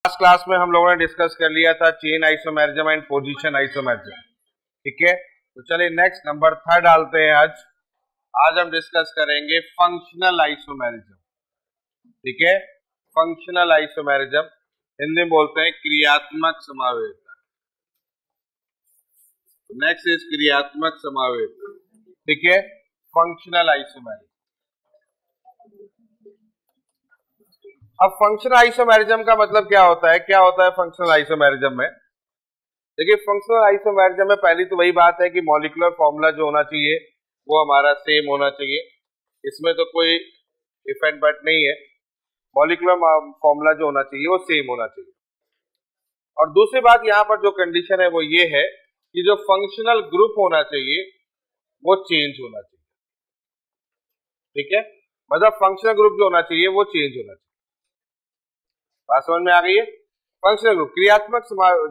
Last class में हम लोगों ने डिस्कस कर लिया था chain isomerism and position isomerism. ठीक है, तो चलिए नेक्स्ट नंबर 3 डालते हैं। आज हम डिस्कस करेंगे फंक्शनल आइसोमेरिज्म। ठीक है, फंक्शनल आइसोमेरिज्म हिंदी में बोलते हैं क्रियात्मक समावेशिता। नेक्स्ट इज क्रियात्मक समावेशिता। ठीक है, फंक्शनल आइसोमेरिज्म। अब फंक्शनल आइसोमेरिज्म का मतलब क्या होता है? क्या होता है फंक्शनल आइसोमेरिज्म में? देखिए, फंक्शनल आइसोमेरिज्म में पहली तो वही बात है कि मॉलिक्यूलर फॉर्मूला जो होना चाहिए वो हमारा सेम होना चाहिए। इसमें तो कोई इफ एंड बट नहीं है, मॉलिक्यूलर फॉर्मूला जो होना चाहिए वो सेम होना चाहिए। और दूसरी बात यहाँ पर जो कंडीशन है वो ये है कि जो फंक्शनल ग्रुप होना चाहिए वो चेंज होना चाहिए। ठीक है, मतलब फंक्शनल ग्रुप जो होना चाहिए वो चेंज होना चाहिए। बात समझ में आ गई है? फंक्शनल ग्रुप क्रियात्मक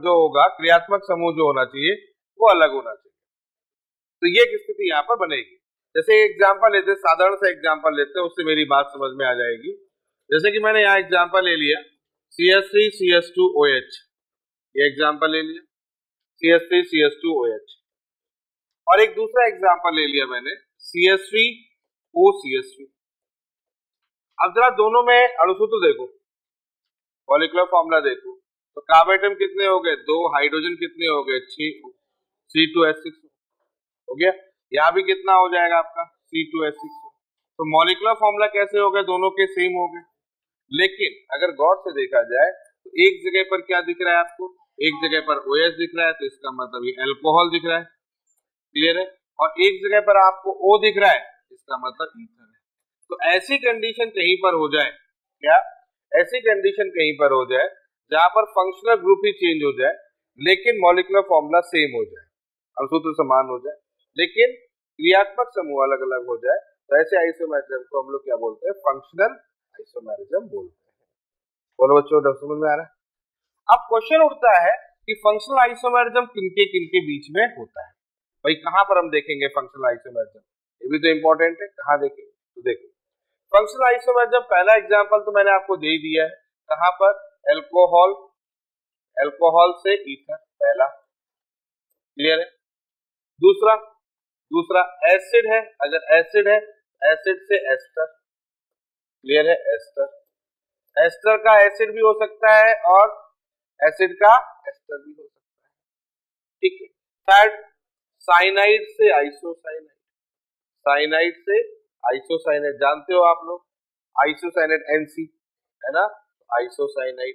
जो होगा, क्रियात्मक समूह जो होना चाहिए वो अलग होना चाहिए। तो ये स्थिति यहाँ पर बनेगी। जैसे एग्जांपल लेते हैं, साधारण सा एग्जांपल लेते हैं, उससे मेरी बात समझ में आ जाएगी। जैसे कि मैंने यहाँ एग्जांपल ले लिया CH3CH2OH, ये एग्जांपल ले लिया CH3CH2OH, और एक दूसरा एग्जांपल ले लिया मैंने CH3OCH3। अब जरा दोनों में अणुसूत्र देखो, मॉलिक्यूलर फॉर्मूला देखो, तो कार्बन एटम कितने हो गए? 2, हाइड्रोजन कितने हो गए? 6, C2H6 हो गया। यहाँ भी कितना हो जाएगा आपका? C2H6। तो मॉलिक्यूलर फॉर्मूला कैसे हो गए? दोनों के सेम हो गए। लेकिन अगर गौर से देखा जाए तो एक जगह पर क्या दिख रहा है आपको? एक जगह पर OH दिख रहा है, तो इसका मतलब ये अल्कोहल दिख रहा है। क्लियर है? और एक जगह पर आपको O दिख रहा है, इसका मतलब ईथर है। तो ऐसी कंडीशन कहीं पर हो जाए, क्या ऐसी कंडीशन कहीं पर हो जाए जहां पर फंक्शनल ग्रुप ही चेंज हो जाए लेकिन मॉलिक्यूलर फॉर्मूला सेम हो जाए, अणुसूत्र समान हो जाए, लेकिन क्रियात्मक समूह अलग अलग हो जाए, तो ऐसे आइसोमेरिज्म को हम लोग क्या बोलते हैं? फंक्शनल आइसोमेरिज्म बोलते हैं। बोलो बच्चों, समझ में आ रहा है? अब क्वेश्चन उठता है कि फंक्शनल आइसोमेरिज्म किनके बीच में होता है? भाई कहां पर हम देखेंगे फंक्शनल आइसोमेरिज्म? ये भी तो इंपॉर्टेंट है, कहां देखेंगे? तो देखो, फंक्शनल आइसोमेरिज्म पहला एग्जांपल तो मैंने आपको दे दिया है। कहां पर? अल्कोहल, अल्कोहल से ईथर, पहला। क्लियर है? दूसरा एसिड है, अगर एसिड है, एसिड से एस्टर। क्लियर है? एस्टर, एस्टर का एसिड भी हो सकता है और एसिड का एस्टर भी हो सकता है। ठीक है। थर्ड, साइनाइड से आइसोसाइनाइड, साइनाइड से आइसोसाइनाइड, जानते हो आप लोग आइसोसाइनाइड NC है ना, आइसोसाइनाइड।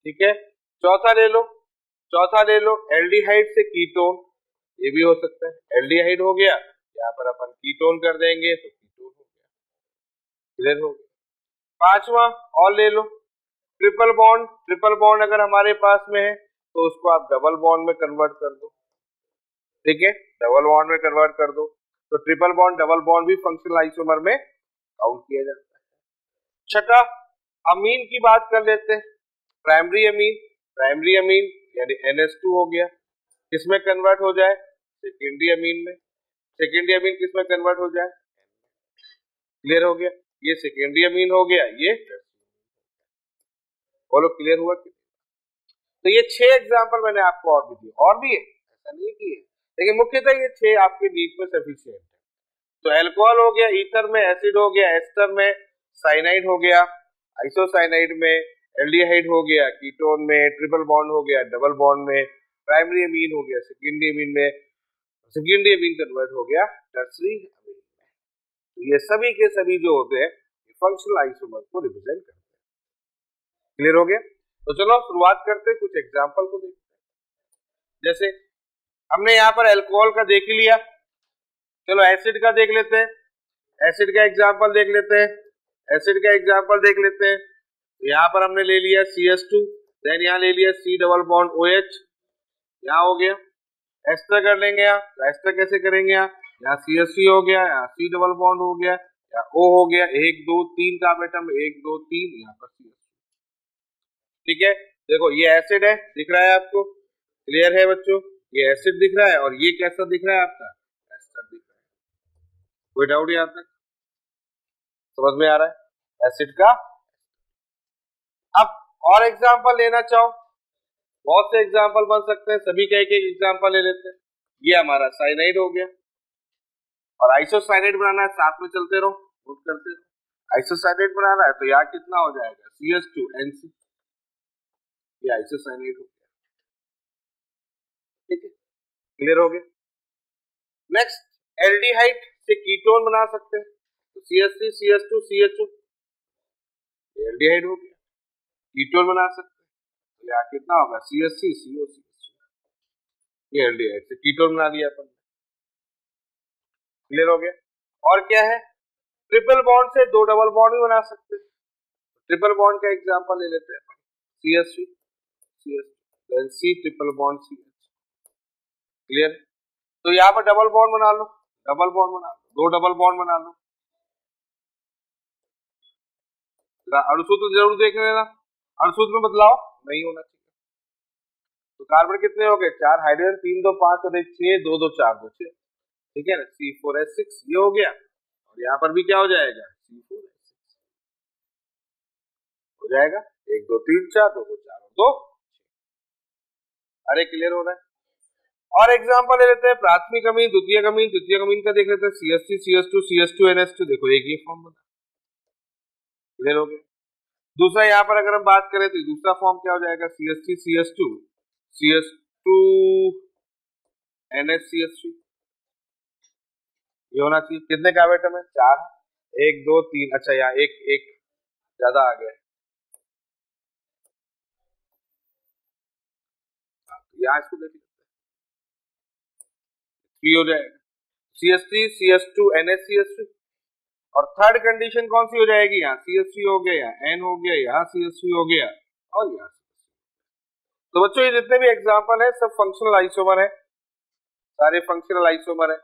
ठीक है। चौथा ले लो एल्डिहाइड से कीटोन, ये भी हो सकता है। एल्डिहाइड हो गया, यहाँ पर अपन कीटोन कर देंगे तो कीटोन हो गया। क्लियर हो गया। पांचवा और ले लो ट्रिपल बॉन्ड, ट्रिपल बॉन्ड अगर हमारे पास में है तो उसको आप डबल बॉन्ड में कन्वर्ट कर दो। ठीक है, डबल बॉन्ड में कन्वर्ट कर दो, तो ट्रिपल बॉन्ड डबल बॉन्ड भी फंक्शनल आइसोमर में काउंट किया जाता है। छठा, अमीन की बात कर लेते हैं। प्राइमरी अमीन यानी NH2 हो गया, किसमें कन्वर्ट हो जाए? सेकेंडरी अमीन में। सेकेंडरी अमीन किसमें कन्वर्ट हो जाए? क्लियर हो गया? ये सेकेंडरी अमीन हो गया, ये बोलो क्लियर हुआ कि? तो ये 6 एग्जांपल मैंने आपको और भी दिए, और भी है, ऐसा नहीं किए, लेकिन मुख्यतः ये 6 आपके नीट में सफिशिएंट है। तो अल्कोहल हो गया, ईथर में एसिड हो गया, एस्टर में साइनाइड हो गया, आइसोसाइनाइड में एल्डिहाइड हो गया, कीटोन में ट्रिपल बॉन्ड हो गया, डबल बॉन्ड में प्राइमरी अमीन हो गया, सेकेंडरी अमीन में सेकेंडरी अमीन कन्वर्ट हो गया टर्सरी अमीन में। तो ये सभी के सभी जो होते हैं फंक्शनल आइसोमर को रिप्रेजेंट करते हैं। क्लियर हो गया? तो चलो शुरुआत करते हैं, कुछ एग्जांपल को देखते हैं। जैसे हमने यहाँ पर अल्कोहल का देख ही लिया, चलो एसिड का देख लेते हैं। एसिड का एग्जांपल देख लेते हैं, एसिड का एग्जांपल देख लेते हैं। तो यहाँ पर हमने ले लिया CH2, देन यहाँ ले लिया C डबल बॉन्ड OH, यहाँ हो गया। एस्टर कर लेंगे, यहाँ तो एस्टर कैसे करेंगे? यहाँ CH3 हो गया, यहाँ C डबल बॉन्ड हो गया, यहाँ O हो गया, 1 2 3 कार्बन एटम, 1 2 3, यहाँ पर CH3। ठीक है, देखो ये एसिड है, दिख रहा है आपको? क्लियर है बच्चों? ये एसिड दिख रहा है और ये कैसा दिख रहा है आपका? एस्टर दिख रहा है। कोई डाउट यहाँ तक? समझ में आ रहा है? एसिड का। अब और एग्जांपल लेना चाहो, बहुत से एग्जांपल बन सकते हैं, सभी का एक एक एग्जांपल ले लेते हैं। ये हमारा साइनाइड हो गया, और आइसोसाइनाइड बनाना है, साथ में चलते रहो, नोट करते रहो। आइसोसाइनाइड बनाना है तो यहाँ कितना हो जाएगा, CH2NC, ये आइसोसाइनाइड हो गया। ठीक है, क्लियर हो गया। नेक्स्ट, एल्डिहाइड से कीटोन बना सकते हैं, तो CH3 CH2 CH2, एल्डिहाइड हो गया। कीटोन बना सकते हैं, तो यहाँ कितना होगा, CH3 CO CH2, ये एल्डिहाइड से कीटोन बना दिया अपन। क्लियर हो गया। और क्या है, ट्रिपल बॉन्ड से दो डबल बॉन्ड भी बना सकते हैं। ट्रिपल बॉन्ड का एग्जांपल ले लेते हैं, CH3 CH2 then C triple bond CH। Clear, तो यहाँ पर डबल बॉन्ड बना लो, डबल बॉन्ड बना लो, दो डबल बॉन्ड बना लो। अणुसूत्र जरूर देख लेना, अणुसूत्र में बदलाव नहीं होना चाहिए। तो कार्बन कितने हो गए, 4 हाइड्रोजन, 3 2 5 और 1 6, 2 2 4 2 6, ठीक है ना, C4H6 ये हो गया। और यहाँ पर भी क्या हो जाएगा, C4H6 हो जाएगा, 1 2 3 4 2 2 4 2। अरे क्लियर हो रहा है। और एग्जांपल ले लेते हैं, प्राथमिक अमीन, द्वितीयक अमीन, तृतीयक अमीन का देख लेते हैं, CH3 CH2 CH2 NH2, देखो एक ही फॉर्म बना। क्लियर हो गया। दूसरा यहाँ पर अगर हम बात करें तो दूसरा फॉर्म क्या हो जाएगा, CH3 CH2 CH2 NH CH3, ये होना चाहिए। कितने कार्बेटम है, 4, 1 2 3, अच्छा यहाँ एक एक ज्यादा आ गया, यहाँ इसको देख लेते हैं, 3 हो जाएगा, CH3 CH2 NH CH3। और थर्ड कंडीशन कौन सी हो जाएगी, यहाँ CH3 हो गया, यहाँ N हो गया, यहाँ CH3 हो गया, और यहाँ। तो बच्चों ये जितने भी एग्जांपल है सब फंक्शनल आइसोमर है, सारे फंक्शनल आइसोमर है।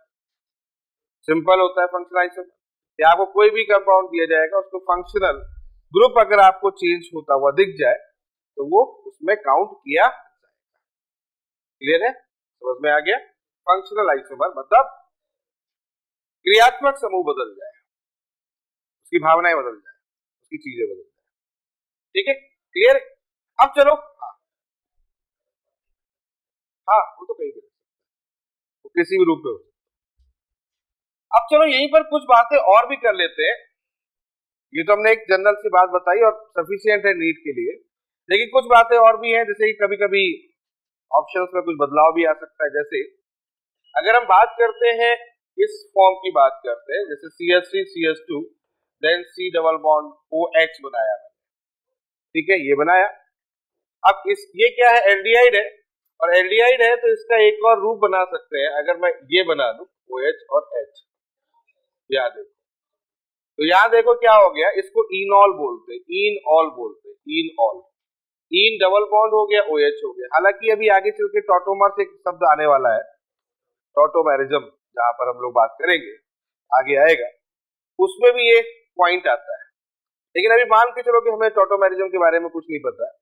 सिंपल होता है फंक्शनल आइसोमर, या आपको कोई भी कंपाउंड दिया जाएगा, उसको फंक्शनल ग्रुप अगर आपको चेंज होता हुआ दिख जाए तो वो उसमें काउंट किया जाएगा। क्लियर है, समझ में आ गया। फंक्शनल आइसोमर मतलब क्रियात्मक समूह बदल जाए, उसकी भावनाएं बदल जाए, उसकी चीजें बदल जाए। ठीक है, क्लियर। अब चलो, हाँ वो तो कहीं भी वो किसी भी रूप में हो। अब चलो यहीं पर कुछ बातें और भी कर लेते हैं। ये तो हमने एक जनरल सी बात बताई और सफिशिएंट है नीट के लिए, लेकिन कुछ बातें और भी हैं, जैसे कि कभी कभी ऑप्शंस में कुछ बदलाव भी आ सकता है। जैसे अगर हम बात करते हैं, इस फॉर्म की बात करते हैं, जैसे CH3 CH2 then C double bond OH बनाया मैंने, ठीक है, ये बनाया। अब इस ये क्या है, एल्डिहाइड है, और एल्डिहाइड है तो इसका एक और रूप बना सकते हैं। अगर मैं ये बना दूं OH और H, याद देखो, तो यहाँ देखो क्या हो गया, इसको इनॉल बोलते हैं, इनऑल बोलते हैं, इनऑल, इन डबल बॉन्ड हो गया, OH हो गया। हालांकि अभी आगे चल के टॉटोमर से एक शब्द आने वाला है, टॉटोमेरिज्म, जहां पर हम लोग बात करेंगे, आगे आएगा, उसमें भी ये पॉइंट आता है। लेकिन अभी मान के चलो कि हमें टॉटोमेरिज्म के बारे में कुछ नहीं पता है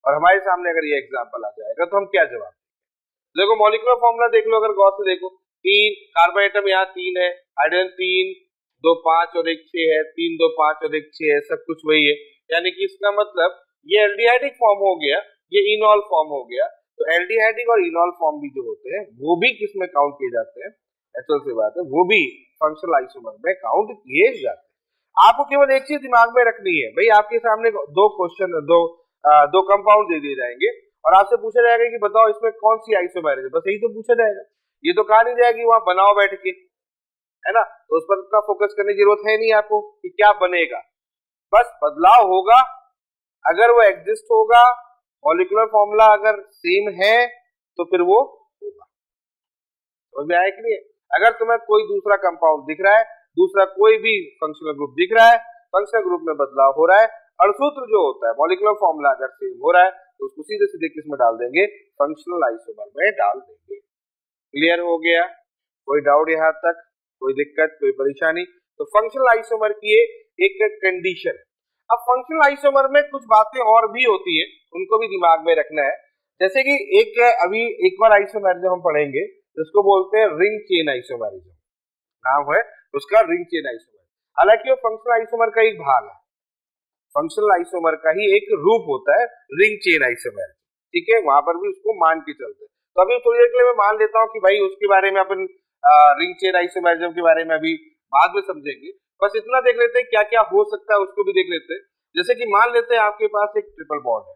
और हमारे सामने अगर ये एग्जांपल आ जाएगा तो हम क्या जवाब देंगे। देखो मॉलिक्यूलर फॉर्मूला देख लो, अगर गौर से देखो, 3 कार्बन एटम यहाँ 3 है, हाइड्रोजन 3 2 5 और 1 6 है, 3 2 5 और 1 6 है, सब कुछ वही है। यानी कि इसका मतलब ये एल्डिहाइडिक फॉर्म हो गया, ये इनॉल फॉर्म हो गया। तो एल्डिहाइडिक और इनॉल फॉर्म भी जो होते हैं वो भी किस में काउंट किए जाते हैं, एक्चुअल से बात है, वो भी फंक्शनल आइसोमर में काउंट किए जाते हैं। आपको केवल एक चीज दिमाग में रखनी है, भाई आपके सामने दो क्वेश्चन, दो कंपाउंड दे दिए जाएंगे और आपसे पूछा जाएगा कि बताओ इसमें कौन सी आइसोमर है, बस यही तो पूछा जाएगा। ये तो कहा नहीं जाएगी वहां बनाओ बैठ के, है ना, तो उस पर इतना फोकस करने की जरूरत है नहीं आपको कि क्या बनेगा, बस बदलाव होगा। अगर वो एग्जिस्ट होगा, मॉलिक्यूलर फॉर्मूला अगर सेम है तो फिर वो होगा। समझ में आया कि नहीं? अगर तुम्हें कोई दूसरा कंपाउंड दिख रहा है, दूसरा कोई भी फंक्शनल ग्रुप दिख रहा है, फंक्शनल ग्रुप में बदलाव हो रहा है, अणुसूत्र जो होता है, मॉलिक्यूलर फॉर्मूला अगर सेम हो रहा है तो उसको सीधे सीधे किस में डाल देंगे, फंक्शनल आइसोमर में डाल देंगे। क्लियर हो गया? कोई डाउट यहाँ तक, कोई दिक्कत, कोई परेशानी? तो फंक्शनल आइसोमर की एक कंडीशन है। अब फंक्शनल आइसोमर में कुछ बातें और भी होती है, उनको भी दिमाग में रखना है। जैसे कि एक अभी एक बार आइसोमर जो हम पढ़ेंगे जिसको बोलते हैं रिंग चेन आइसोमरिज्म, नाम है उसका रिंग चेन आइसोमर। हालांकि वो फंक्शनल आइसोमर का एक भाग है, फंक्शनल आइसोमर का ही एक रूप होता है रिंग चेन आइसोमर, ठीक है, वहां पर भी उसको मान के चलते हैं। तो अभी थोड़ी देर के लिए मैं मान लेता हूँ कि भाई उसके बारे में अपन रिंग चेन आइसोमेरिज्म के बारे में अभी बाद में समझेंगे, बस इतना देख लेते हैं क्या क्या हो सकता है उसको भी देख लेते हैं। जैसे कि मान लेते हैं आपके पास एक ट्रिपल बॉन्ड है।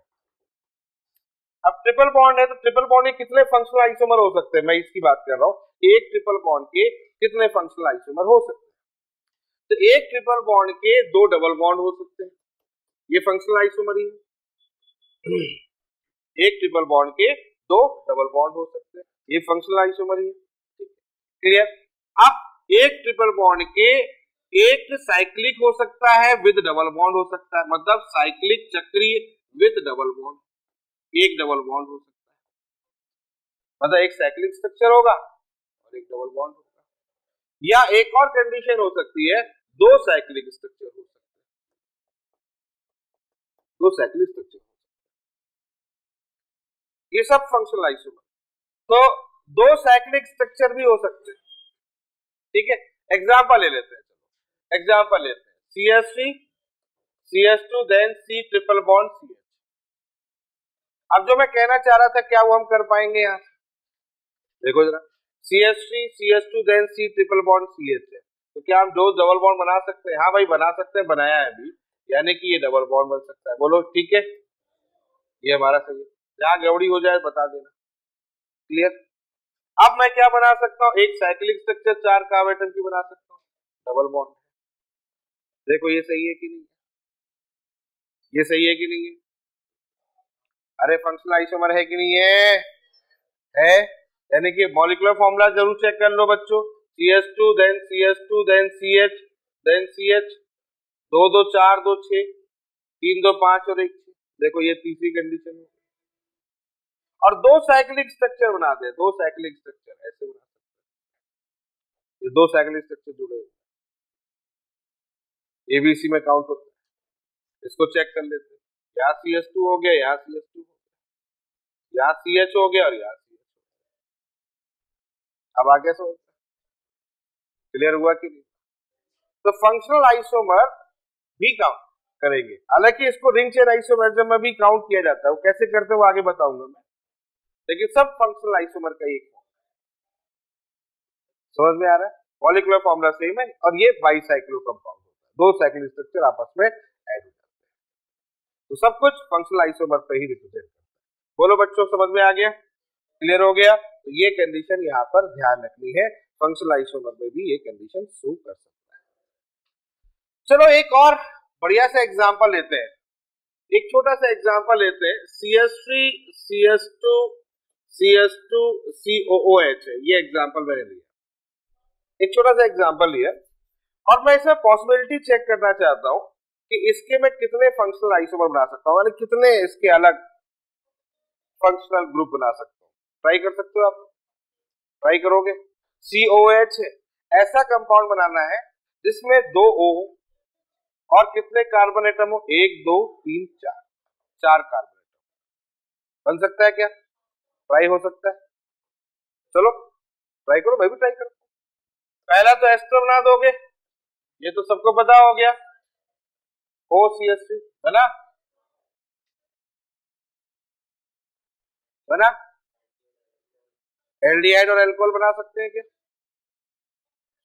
अब ट्रिपल बॉन्ड है तो ट्रिपल बॉन्ड के कितने फंक्शनल आइसोमर हो सकते हैं, मैं इसकी बात कर रहा हूँ। एक ट्रिपल बॉन्ड के कितने फंक्शनल आइसोमर हो सकते हैं? तो एक ट्रिपल बॉन्ड के दो डबल बॉन्ड हो सकते हैं, ये फंक्शनल आइसोमर ही है। एक ट्रिपल बॉन्ड के दो डबल बॉन्ड हो सकते हैं, ये फंक्शनल आइसोमर ही है। क्लियर? अब एक ट्रिपल बॉन्ड के एक साइक्लिक हो सकता है विद डबल बॉन्ड हो सकता है, मतलब साइक्लिक चक्रीय विद डबल बॉन्ड, एक डबल बॉन्ड हो सकता है, मतलब एक साइक्लिक स्ट्रक्चर होगा और एक डबल बॉन्ड होगा। या एक और कंडीशन हो सकती है, दो साइक्लिक स्ट्रक्चर हो सकते हैं, दो साइक्लिक स्ट्रक्चर, ये सब फंक्शनल आइसोमर। तो दो साइक्लिक स्ट्रक्चर भी हो सकते हैं, ठीक है। एग्जांपल ले लेते हैं, चलो एग्जांपल लेते हैं, CH3 CH2 then C triple bond CH। अब जो मैं कहना चाह रहा था क्या वो हम कर पाएंगे? यहाँ देखो जरा, CH3 CH2 then C triple bond CH है, तो क्या हम दो डबल बॉन्ड बना सकते हैं? हाँ भाई बना सकते हैं, बनाया है अभी, यानी कि ये डबल बॉन्ड बन सकता है। बोलो ठीक है, ये हमारा सही है। जहां गड़बड़ी हो जाए बता देना। क्लियर? अब मैं क्या बना सकता हूँ, एक साइक्लिक स्ट्रक्चर चार कार्ब एटम की बना सकता हूँ, डबल बॉन्ड। देखो ये सही है कि नहीं, ये सही है कि नहीं है? अरे फंक्शनल आइसोमर है कि नहीं है? यानी कि मॉलिक्यूलर फॉर्मूला जरूर चेक कर लो बच्चों, CH2 then CH2 then CH then CH, 2 2 4 2 6, 3 2 5 और 1 6। देखो ये तीसरी कंडीशन है। और दो साइक्लिक स्ट्रक्चर बना दे, दो साइक्लिक स्ट्रक्चर ऐसे बना सकते हैं, ये दो साइक्लिक स्ट्रक्चर जुड़े हुए ABC में काउंट होता है। इसको चेक कर लेते हैं, यहाँ CH2 हो गया, यहाँ CH2 हो गया, यहाँ CH हो गया और यहाँ CH हो गया। अब आगे समझ क्लियर हुआ कि नहीं? तो फंक्शनल आइसोमर भी काउंट करेंगे, हालांकि इसको रिंग चेन आइसोमरिज्म में भी काउंट किया जाता है, वो कैसे करते हैं वो आगे बताऊंगा मैं, लेकिन सब फंक्शनल आइसोमर का एक समझ में आ रहा है। मॉलिक्यूलर फॉर्मूला सेम है और ये बाइसाइक्लो कंपाउंड होता है, दो साइक्लिक स्ट्रक्चर आपस में ऐड हो जाते हैं। तो सब कुछ फंक्शनल आइसोमर पे ही रिप्रेजेंट करता है। बोलो बच्चों समझ में आ गया, क्लियर हो गया? तो ये कंडीशन यहाँ पर ध्यान रखनी है, फंक्शनल आइसोमर में भी ये कंडीशन शो कर सकता है। चलो एक और बढ़िया सा एग्जांपल लेते हैं, एक छोटा सा एग्जांपल लेते हैं, CH3 CH2 CH2 COOH है, ये एग्जांपल मैंने लिया, एक छोटा सा एग्जांपल लिया और मैं इसमें पॉसिबिलिटी चेक करना चाहता हूं कि इसके मैं कितने फंक्शनल आइसोमर बना सकता हूं, यानी कितने इसके अलग फंक्शनल ग्रुप बना सकता हूं। ट्राई कर सकते हो आप, ट्राई करोगे? COH ऐसा कंपाउंड बनाना है जिसमें दो O हो और कितने कार्बन एटम हो, 1 2 3 4, चार कार्बन एटम बन सकता है क्या? ट्राई हो सकता है, चलो ट्राई करो, मैं भी ट्राई करूं। पहला तो एस्टर बना दोगे, ये तो सबको पता हो गया, OCH3 बना, बना। एल्डिहाइड और एल्कोहल बना सकते हैं क्या?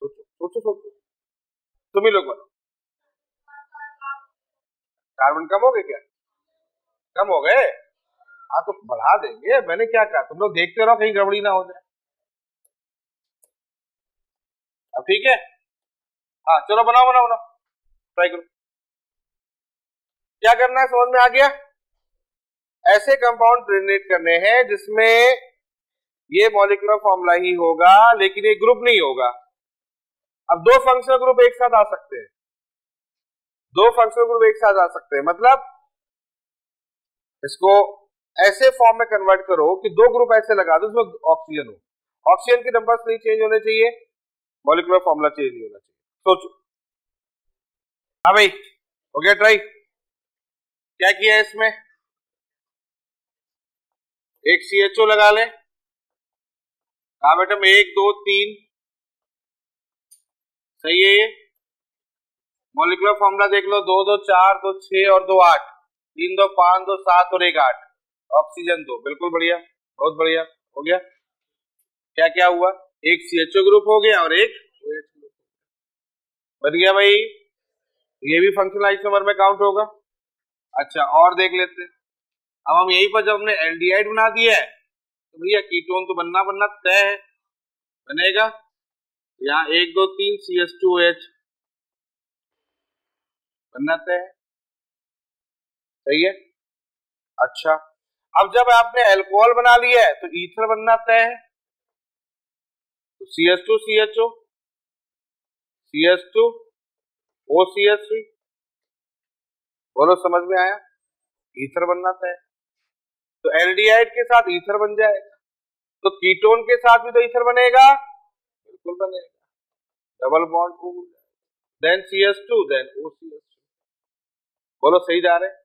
सोचो सोचो सोचो, तुम ही लोग बनो। कार्बन कम हो गए क्या? कम हो गए? हाँ तो बढ़ा देंगे, मैंने क्या कहा, तुम लोग देखते रहो कहीं गड़बड़ी ना हो जाए। अब ठीक है, हाँ चलो बनाओ बनाओ बनाओ, ट्राई करो। क्या करना है समझ में आ गया? ऐसे कंपाउंड ट्रिनेट करने हैं जिसमें ये मॉलिक्यूलर फॉर्मूला ही होगा लेकिन ये ग्रुप नहीं होगा। अब दो फंक्शनल ग्रुप एक साथ आ सकते हैं, दो फंक्शनल ग्रुप एक साथ आ सकते हैं, मतलब इसको ऐसे फॉर्म में कन्वर्ट करो कि दो ग्रुप ऐसे लगा दो उसमें ऑक्सीजन हो, ऑक्सीजन के नंबर्स नहीं चेंज होने चाहिए, मॉलिक्यूलर फॉर्मूला चेंज नहीं होना चाहिए। सोचो, हाँ भाई हो गया ट्राई? क्या किया है इसमें, एक CHO लगा ले, कार्बन एटम 1 2 3, सही है ये, मॉलिक्यूलर फॉर्मूला देख लो, 2 2 4 2 6 और 2 8, 3 2 5 2 7 और 1 8, ऑक्सीजन 2, बिल्कुल बढ़िया, बहुत बढ़िया, हो गया। क्या क्या हुआ, एक CHO ग्रुप हो गया और एक OH ग्रुप बन गया भाई, ये भी फंक्शनल आइसोमर में काउंट होगा। अच्छा और देख लेते हैं, अब हम यहीं पर जब हमने एल्डिहाइड बना दिया है तो भैया कीटोन तो बनना तय है, बनेगा। यहाँ 1 2 3 CH2OH बनना तय है, सही है। अच्छा अब जब आपने अल्कोहल बना लिया है तो ईथर बनना तय है, तो CH2 CHO CH2 OCH3, बोलो समझ में आया, ईथर बनना तय। तो एल्डिहाइड के साथ ईथर बन जाएगा, तो कीटोन के साथ भी तो ईथर बनेगा, बिल्कुल बनेगा, डबल बॉन्ड हो जाएगा, देन CH2 देन OCH3, बोलो सही जा रहे हैं।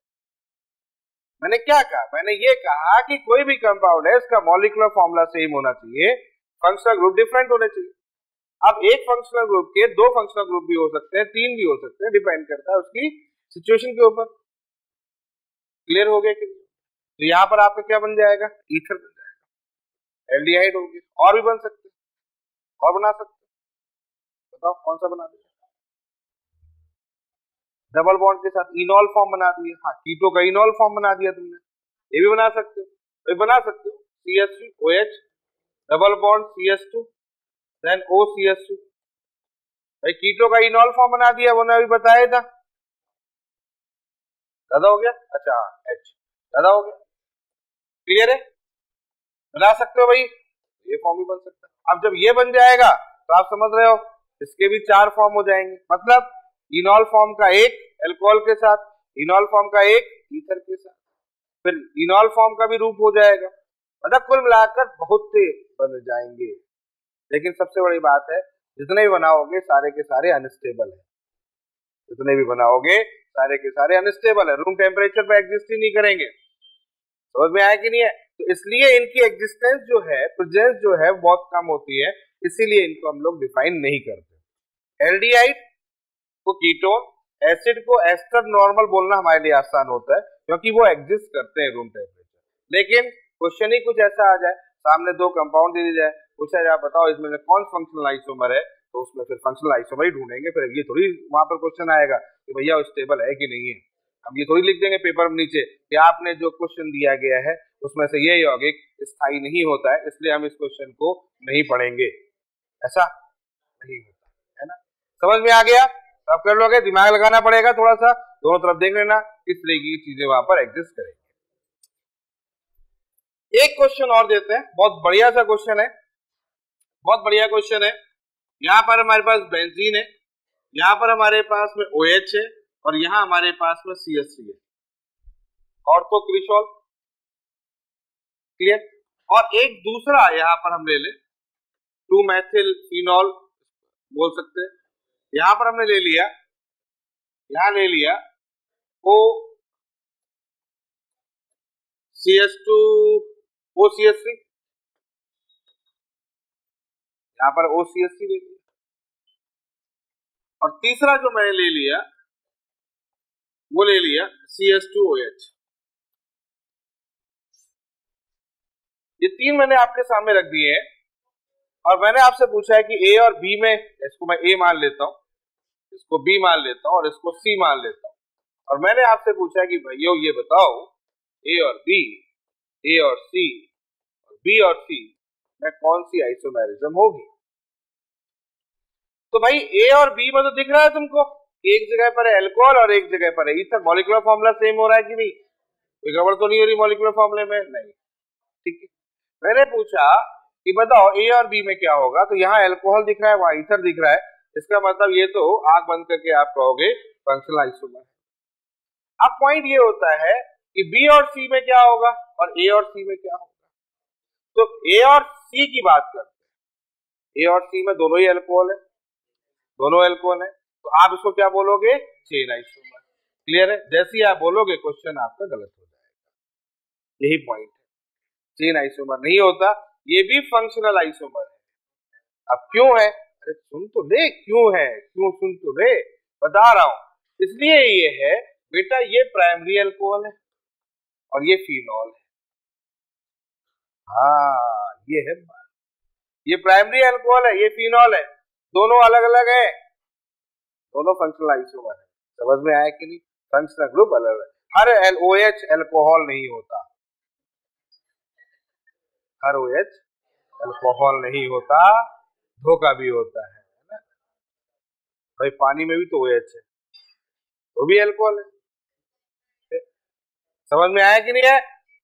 मैंने क्या कहा, मैंने ये कहा कि कोई भी कंपाउंड है इसका मॉलिक्यूलर फॉर्मूला सेम होना चाहिए, फंक्शनल ग्रुप डिफरेंट होने चाहिए। अब एक फंक्शनल ग्रुप के 2 फंक्शनल ग्रुप भी हो सकते हैं, 3 भी हो सकते हैं, डिपेंड करता है उसकी सिचुएशन के ऊपर। क्लियर हो गया कि नहीं? तो यहाँ पर आपका क्या बन जाएगा, ईथर बन जाएगा, एल्डिहाइड होगी, और भी बन सकते हैं, और बना सकते हैं, बताओ कौन सा बना दिया, डबल बॉन्ड के साथ इनॉल फॉर्म बना दिए, हाँ कीटो का इनॉल फॉर्म बना दिया तुमने, ये भी बना सकते हो, ये बना सकते हो, CH3OH double bond CH2 then OCH3, भाई कीटो का इनॉल फॉर्म बना दिया, वो अभी बताया था, ज्यादा हो गया, अच्छा H ज्यादा हो गया, क्लियर है, बना सकते हो भाई, ये फॉर्म भी बन सकता है। अब जब ये बन जाएगा तो आप समझ रहे हो इसके भी 4 फॉर्म हो जाएंगे, मतलब इनॉल फॉर्म का एक अल्कोहल के साथ, इनॉल फॉर्म का एक ईथर के साथ, फिर इनॉल फॉर्म का भी रूप हो जाएगा, मतलब कुल मिलाकर बहुत से बन जाएंगे। लेकिन सबसे बड़ी बात है जितने भी बनाओगे सारे के सारे अनस्टेबल है, जितने भी बनाओगे सारे के सारे अनस्टेबल है, रूम टेम्परेचर पे एग्जिस्ट ही नहीं करेंगे, समझ में आया कि नहीं है। तो इसलिए इनकी एग्जिस्टेंस जो है, प्रेजेंस जो है बहुत कम होती है, इसीलिए इनको हम लोग डिफाइन नहीं करते। एल्डिहाइड को कीटोन, एसिड को एस्टर नॉर्मल बोलना हमारे लिए आसान होता है क्योंकि वो एग्जिस्ट करते हैं रूम टेम्परेचर। लेकिन क्वेश्चन ही कुछ ऐसा आ जाए, सामने 2 कंपाउंड दे दी जाए, पूछा जाए बताओ इसमें से कौन फंक्शनल आइसोमर है, तो उसमें फिर फंक्शनल आइसोमर ही ढूंढेंगे, फिर ये थोड़ी वहां पर क्वेश्चन आएगा कि भैया स्टेबल है कि नहीं है, हम ये थोड़ी लिख देंगे पेपर में नीचे कि आपने जो क्वेश्चन दिया गया है उसमें से ये यौगिक स्थायी नहीं होता है, इसलिए हम इस क्वेश्चन को नहीं पढ़ेंगे, ऐसा नहीं होता है ना। समझ में आ गया, आप कर लोगे, दिमाग लगाना पड़ेगा थोड़ा सा, दोनों तरफ देख लेना किस तरह की चीजें वहां पर एग्जिस्ट करेंगी। एक क्वेश्चन और देते हैं, बहुत बढ़िया सा क्वेश्चन है, बहुत बढ़िया क्वेश्चन है। यहाँ पर हमारे पास बेंजीन है, यहाँ पर हमारे पास में OH है और यहाँ हमारे पास में CH3 है, ऑर्थोक्रिशॉल, क्लियर। और एक दूसरा यहाँ पर हम ले ले 2-मेथिल फिनॉल बोल सकते हैं, यहाँ पर हमने ले लिया, यहाँ ले लिया OCH2OCH3, यहाँ पर OCH3 ले लिया, और तीसरा जो मैंने ले लिया वो ले लिया CH2OH। ये 3 मैंने आपके सामने रख दिए हैं और मैंने आपसे पूछा है कि A और B में, इसको मैं A मान लेता हूं, इसको B मान लेता हूं और इसको C मान लेता हूं, और मैंने आपसे पूछा है कि भाइयों ये बताओ A और B, A और C और B और C में कौन सी आइसोमेरिज्म होगी। तो भाई A और B में तो दिख रहा है तुमको, एक जगह पर है अल्कोहल और एक जगह पर है ईथर, मॉलिक्यूलर फॉर्मूला सेम हो रहा है कि नहीं, कोई गड़बड़ तो नहीं हो रही मॉलिक्यूलर फॉर्मूले में, नहीं, ठीक है। मैंने पूछा कि बताओ A और B में क्या होगा, तो यहाँ अल्कोहल दिख रहा है, वहां ईथर दिख रहा है, इसका मतलब ये तो आंख बंद करके आप कहोगे फंक्शनल आइसोमर। अब पॉइंट ये होता है कि B और C में क्या होगा और A और C में क्या होगा। तो A और C की बात करते हैं, A और C में दोनों ही अल्कोहल है, दोनों अल्कोहल है, तो आप इसको क्या बोलोगे, चेन आइसोमर, क्लियर है। जैसे ही आप बोलोगे क्वेश्चन आपका गलत हो जाएगा, यही पॉइंट है, चेन आइसोमर नहीं होता, ये भी फंक्शनल आइसोमर है। अब क्यों है, अरे सुन तो ले, क्यों है, क्यों सुन तो ले, बता रहा हूं, इसलिए ये है बेटा, ये प्राइमरी अल्कोहल है और ये फिनॉल है। हाँ ये है, ये प्राइमरी अल्कोहल है, ये फिनॉल है, दोनों अलग अलग है, दोनों फंक्शनल आइसोमर है। समझ में आया कि नहीं? फंक्शनल ग्रुप अलग है। हर OH अल्कोहल नहीं होता, हर OH अल्कोहल नहीं होता, धोखा भी होता है ना भाई। पानी में भी तो OH है, वो भी अल्कोहल है। समझ में आया कि नहीं है?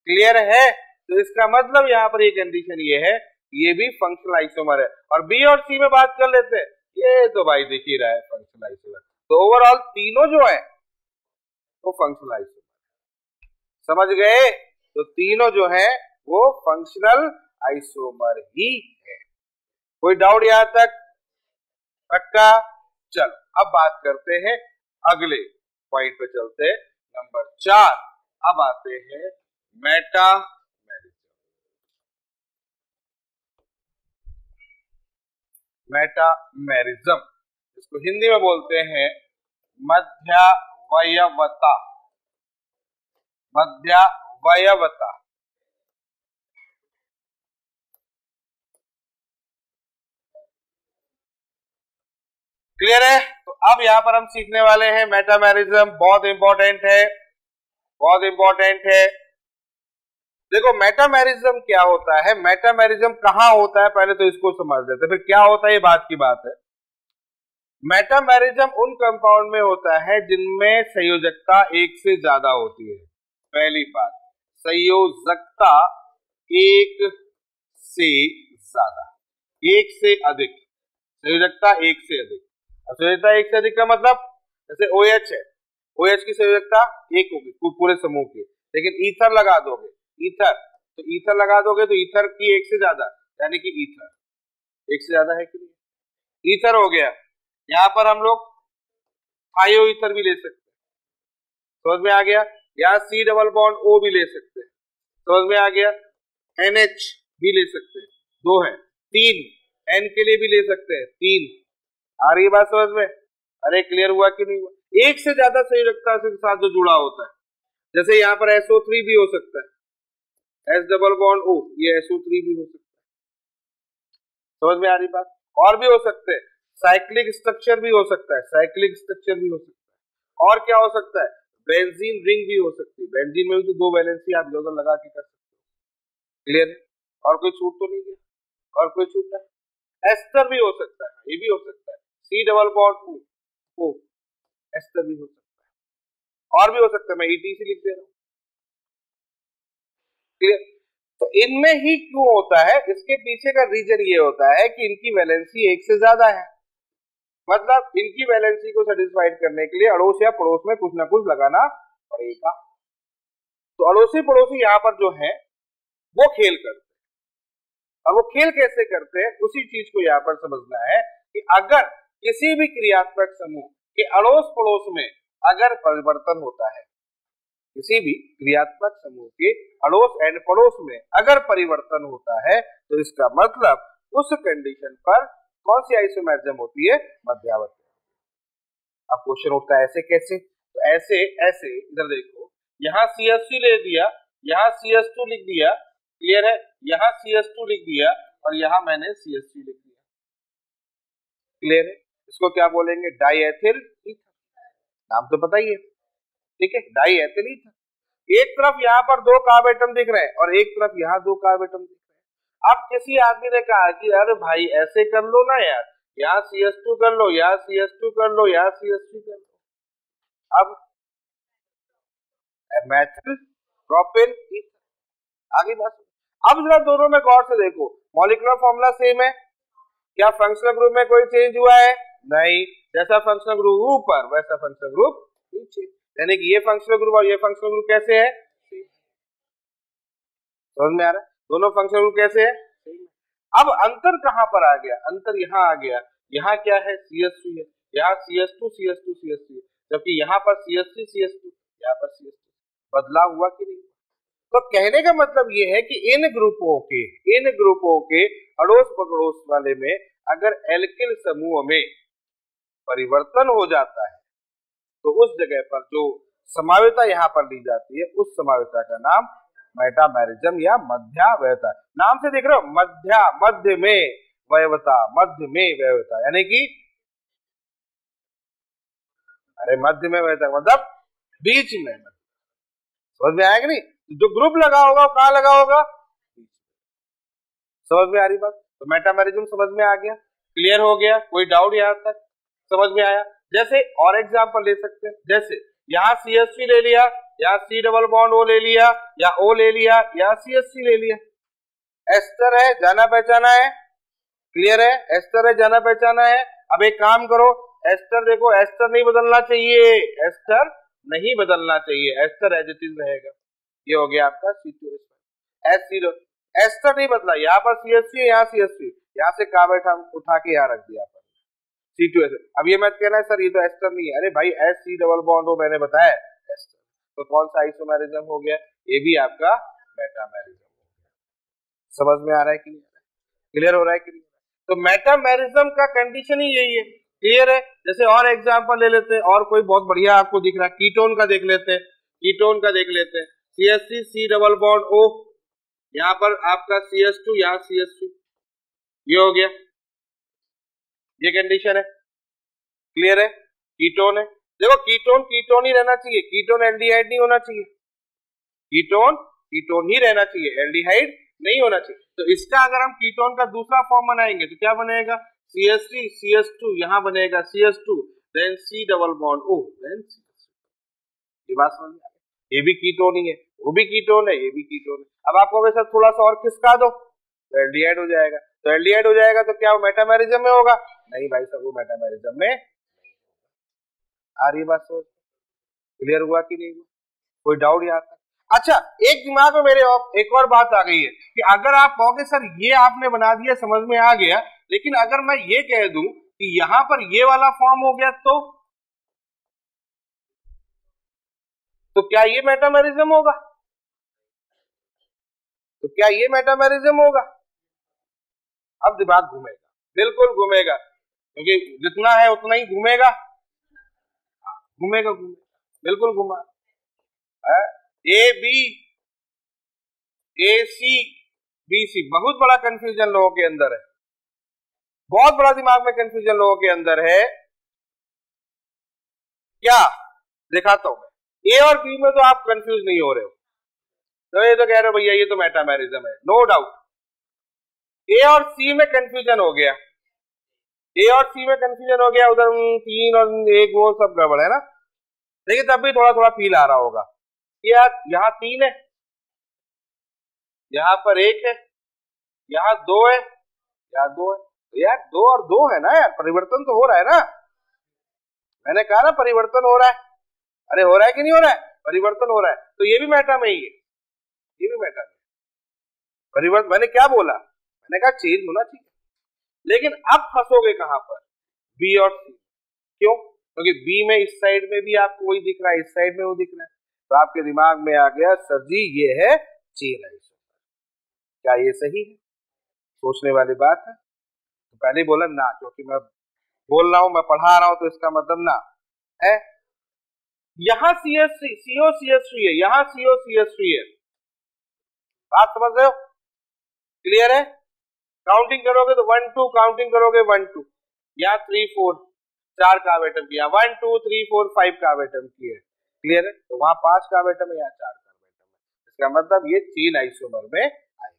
क्लियर है? तो इसका मतलब यहाँ पर ये कंडीशन ये है, ये भी फंक्शनल आइसोमर है। और बी और सी में बात कर लेते हैं, ये तो भाई दिख ही रहा है फंक्शनल आइसोमर। तो ओवरऑल तीनों जो है वो फंक्शनल आइसोमर, समझ गए? तो तीनों जो है वो फंक्शनल आइसोमर ही है। कोई डाउट यहां तक? पक्का? चलो अब बात करते हैं, अगले पॉइंट पे चलते हैं, नंबर 4। अब आते हैं मेटामेरिज्म। मेटामेरिज्म, इसको हिंदी में बोलते हैं मध्यावयवता। मध्यावयवता, क्लियर है? तो अब यहां पर हम सीखने वाले हैं मेटामेरिज्म। बहुत इंपॉर्टेंट है, बहुत इंपॉर्टेंट है। देखो मेटामेरिज्म क्या होता है, मेटामेरिज्म कहां होता है, पहले तो इसको समझ लेते हैं, फिर क्या होता है ये बात की बात है। मेटामेरिज्म उन कंपाउंड में होता है जिनमें संयोजकता एक से ज्यादा होती है। पहली बात, संयोजकता एक से ज्यादा, एक से अधिक, संयोजकता एक से अधिक। संयोजकता एक से अधिक का मतलब, जैसे OH है, OH की संयोजकता एक होगी पूरे समूह की, लेकिन ईथर लगा दोगे, ईथर, तो ईथर लगा दोगे तो ईथर की एक से ज्यादा, यानी कि ईथर एक से ज्यादा है कि नहीं? ईथर हो गया। यहां पर हम लोग थायो ईथर भी ले सकते हैं, समझ में आ गया? यहाँ C डबल बॉन्ड O भी ले सकते हैं, समझ में आ गया? NH भी ले सकते हैं, 2 है। 3 N के लिए भी ले सकते हैं, 3। आ रही बात समझ में? अरे क्लियर हुआ कि नहीं हुआ? एक से ज्यादा संयोजकता के साथ जो जुड़ा होता है, जैसे यहाँ पर SO3 भी हो सकता है, S डबल बॉन्ड O, ये SO3 भी हो सकता है, समझ में आ रही बात? और भी हो सकते हैं, साइक्लिक स्ट्रक्चर भी हो सकता है, साइक्लिक स्ट्रक्चर भी हो सकता है। और क्या हो सकता है? बेंजीन रिंग भी हो सकती है, बेंजीन में भी तो 2 वैलेंसी आप इधर लगा के कर सकते हो। क्लियर है? और कोई छूट तो नहीं है? और कोई छूट है? एस्टर भी हो सकता है, ये भी हो सकता है, C double bond O, ester भी हो सकता है, और भी हो सकता है, मैं ETC लिख दे रहा हूं। क्लियर? तो इनमें ही क्यों होता है, इसके पीछे का रीजन ये होता है कि इनकी वैलेंसी एक से ज्यादा है, मतलब इनकी वैलेंसी को सेटिस्फाइड करने के लिए अड़ोस या पड़ोस में कुछ ना कुछ लगाना पड़ेगा। तो अड़ोसी पड़ोसी यहाँ पर जो है वो खेल करते हैं, और वो खेल कैसे करते हैं उसी चीज को यहाँ पर समझना है कि अगर किसी भी क्रियात्मक समूह के अड़ोस पड़ोस में अगर परिवर्तन होता है, किसी भी क्रियात्मक समूह के अड़ोस एंड पड़ोस में अगर परिवर्तन होता है, तो इसका मतलब उस कंडीशन पर कौन सी आइसोमेरिज्म होती है? मध्यावधि। अब क्वेश्चन उठता है ऐसे कैसे? तो ऐसे ऐसे, इधर देखो, यहाँ CH3 ले दिया, यहाँ CH2 लिख दिया, क्लियर है? यहाँ CH2 लिख दिया और यहाँ मैंने CH3 लिख दिया, क्लियर है? इसको क्या बोलेंगे? डाईएथिल ईथर, नाम तो पता ही है, ठीक है? Diethyl ether. एक तरफ यहाँ पर 2 कार्ब एटम दिख रहे हैं और एक तरफ यहाँ 2 कार्ब एटम दिख रहे हैं। अब किसी आदमी ने कहा कि अरे भाई ऐसे कर लो ना यार, यहाँ CH2 कर लो, यहाँ CH2 कर लो, यहाँ CH3 कर लो। अब मेथिल प्रोपिल ईथर, आगे बात। अब जरा दोनों में गौर से देखो, मॉलिक्यूलर फॉर्मूला सेम है, क्या फंक्शनल ग्रुप में कोई चेंज हुआ है? नहीं। जैसा फंक्शनल ग्रुप ऊपर वैसा फंक्शनल ग्रुप नीचे, यानी कि ये फंक्शनल ग्रुप और ये फंक्शनल ग्रुप कैसे है? समझ में आ रहा है? दोनों फंक्शनल ग्रुप कैसे है? अब अंतर कहां पर आ गया? अंतर यहाँ आ गया, यहाँ क्या है? CH3 है, यहाँ CH2 CH2 CH3, जबकि यहाँ पर CH3 CH2, यहाँ पर CH2। बदलाव हुआ कि नहीं? तो कहने का मतलब ये है कि इन ग्रुपों के अड़ोस पड़ोस वाले में अगर एल्किल समूह में परिवर्तन हो जाता है, तो उस जगह पर जो समाव्यता यहाँ पर ली जाती है उस समाव्यता का नाम मेटामेरिज्म या मध्यावयवता। नाम से देख रहे हो, मध्य में वयवता, मध्य में वयवता, यानी कि अरे मध्य में वयवता मतलब बीच में। समझ में आएगा नहीं? जो ग्रुप लगा होगा वो कहाँ लगा होगा? समझ में आ रही बात? तो मेटामेरिज्म समझ में आ गया, क्लियर हो गया, कोई डाउट यहाँ तक समझ में आया? जैसे और एग्जांपल ले सकते हैं, जैसे यहाँ CH3 ले लिया, यहाँ C डबल बॉन्ड O ले लिया, या O ले लिया, या CH3 ले लिया। एस्टर है, जाना पहचाना है, क्लियर है? एस्टर है, जाना पहचाना है। अब एक काम करो, एस्टर देखो, एस्टर नहीं बदलना चाहिए, एस्टर नहीं बदलना चाहिए, एस्टर एज इट इज रहेगा। ये हो गया आपका C2H5। एस्टर नहीं बदला, यहाँ पर CH3 यहाँ CH3, यहाँ से कार्बेट हम उठा के यहाँ रख दिया पर C2H। अब ये मत कहना है सर ये तो एस्टर नहीं है, अरे भाई SC डबल बॉन्ड हो, मैंने बताया एस्टर, तो कौन सा आइसोमेरिज्म हो गया? ये भी आपका मेटामेरिज्म हो गया। समझ में आ रहा है कि नहीं आ रहा है? क्लियर हो रहा है कि नहीं? तो मेटामेरिज्म का कंडीशन ही यही है, क्लियर है? जैसे और एग्जांपल ले लेते हैं, और कोई बहुत बढ़िया आपको दिख रहा है, कीटोन का देख लेते हैं, कीटोन का देख लेते हैं। CH3 C double bond O, यहाँ पर आपका CH2 यहाँ CH3, ये हो गया, ये कंडीशन है, क्लियर है? कीटोन है, देखो कीटोन कीटोन ही रहना चाहिए, कीटोन एल्डिहाइड नहीं होना चाहिए, कीटोन कीटोन ही रहना चाहिए, एल्डिहाइड नहीं होना चाहिए। तो इसका अगर हम कीटोन का दूसरा फॉर्म बनाएंगे तो क्या बनेगा? CH3 CH2, यहाँ बनेगा CH2, then C double bond O, then CH2। ये बात समझ में आ गई? ये भी कीटोन ही है, वो भी कीटोन है, ये भी कीटोन है। अब आपको वैसा थोड़ा सा और खिसका दो तो एल्डिहाइड हो जाएगा, तो एल्डिहाइड हो जाएगा तो क्या वो मेटामेरिज्म में होगा? नहीं भाई साहब, वो मेटामेरिज्म में आ रही बात सोच, क्लियर हुआ कि नहीं हुआ? कोई डाउट यहाँ तक? अच्छा, एक दिमाग में मेरे एक और बात आ गई है कि अगर आप कहोगे सर ये आपने बना दिया, समझ में आ गया, लेकिन अगर मैं ये कह दूं कि यहां पर ये वाला फॉर्म हो गया तो क्या ये मेटामेरिज्म होगा? तो क्या ये मेटामेरिज्म होगा? अब दिमाग घूमेगा, बिल्कुल घूमेगा, क्योंकि जितना है उतना ही घूमेगा, घूमेगा घूमेगा, बिल्कुल घुमा। AB AC BC, बहुत बड़ा कंफ्यूजन लोगों के अंदर है, बहुत बड़ा दिमाग में कंफ्यूजन लोगों के अंदर है। क्या दिखाता हूं मैं, A और B में तो आप कंफ्यूज नहीं हो रहे हो, तो ये तो कह रहे हो भैया ये तो मेटामेरिज्म है, नो डाउट। A और C में कंफ्यूजन हो गया, A और C में कंफ्यूजन हो गया, उधर 3 और 1 वो सब गड़बड़ है ना, लेकिन तब भी थोड़ा थोड़ा फील आ रहा होगा। यार यहाँ 3 है, यहाँ पर 1 है, यहाँ 2 है, यहाँ 2 है, तो यार 2 और 2 है ना यार, परिवर्तन तो हो रहा है ना, मैंने कहा ना परिवर्तन हो रहा है, अरे हो रहा है कि नहीं हो रहा है? परिवर्तन हो रहा है, तो ये भी मेटा में ही है, ये भी मेटा में परिवर्तन। मैंने क्या बोला? मैंने कहा चेंज होना चाहिए, लेकिन अब फंसोगे कहां पर? बी और सी, क्यों? क्योंकि बी में इस साइड में भी आपको वही दिख रहा है, इस साइड में वो दिख रहा है, तो आपके दिमाग में आ गया सर जी ये है चेन आइसोमर। क्या ये सही है? सोचने वाली बात है। तो पहले बोला ना, क्योंकि मैं बोल रहा हूं, मैं पढ़ा रहा हूं, तो इसका मतलब ना है। यहां CH3 CO CH3 है, यहां CO CH3 है, बात समझ रहे हो? क्लियर है? काउंटिंग करोगे तो 1 2, काउंटिंग करोगे 1 2, या 3 4, 4 कार्बेटम किया, 1 2 3 4 5 कार्बेटम की है, क्लियर है? तो वहां 5 कार्बेटम है, यहाँ 4 कार्बेटम है, इसका मतलब ये चेन आइसोमर में आएगा,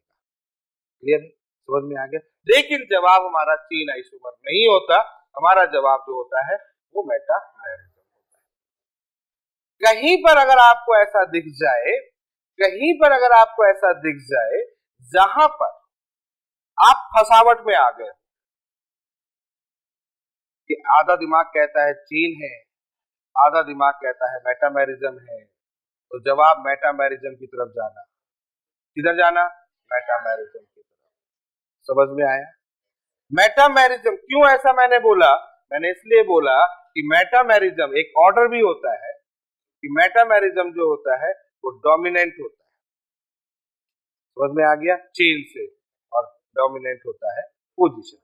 क्लियर है? समझ में आ गया? लेकिन जवाब हमारा चेन आइसोमर नहीं होता, हमारा जवाब जो होता है वो मेटामेरिज्म होता है। कहीं पर अगर आपको ऐसा दिख जाए, कहीं पर अगर आपको ऐसा दिख जाए जहां पर आप फसावट में आ गए कि आधा दिमाग कहता है चेन है, आधा दिमाग कहता है मेटामेरिज्म है, तो जवाब मेटामेरिज्म की तरफ जाना। किधर जाना? मेटामेरिज्म की तरफ। समझ में आया? मेटामेरिज्म क्यों ऐसा मैंने बोला? मैंने इसलिए बोला कि मेटामेरिज्म एक ऑर्डर भी होता है, कि मेटामेरिज्म जो होता है वो डोमिनेंट होता है, समझ में आ गया? चेन से, और डोमिनेंट होता है पोजीशन।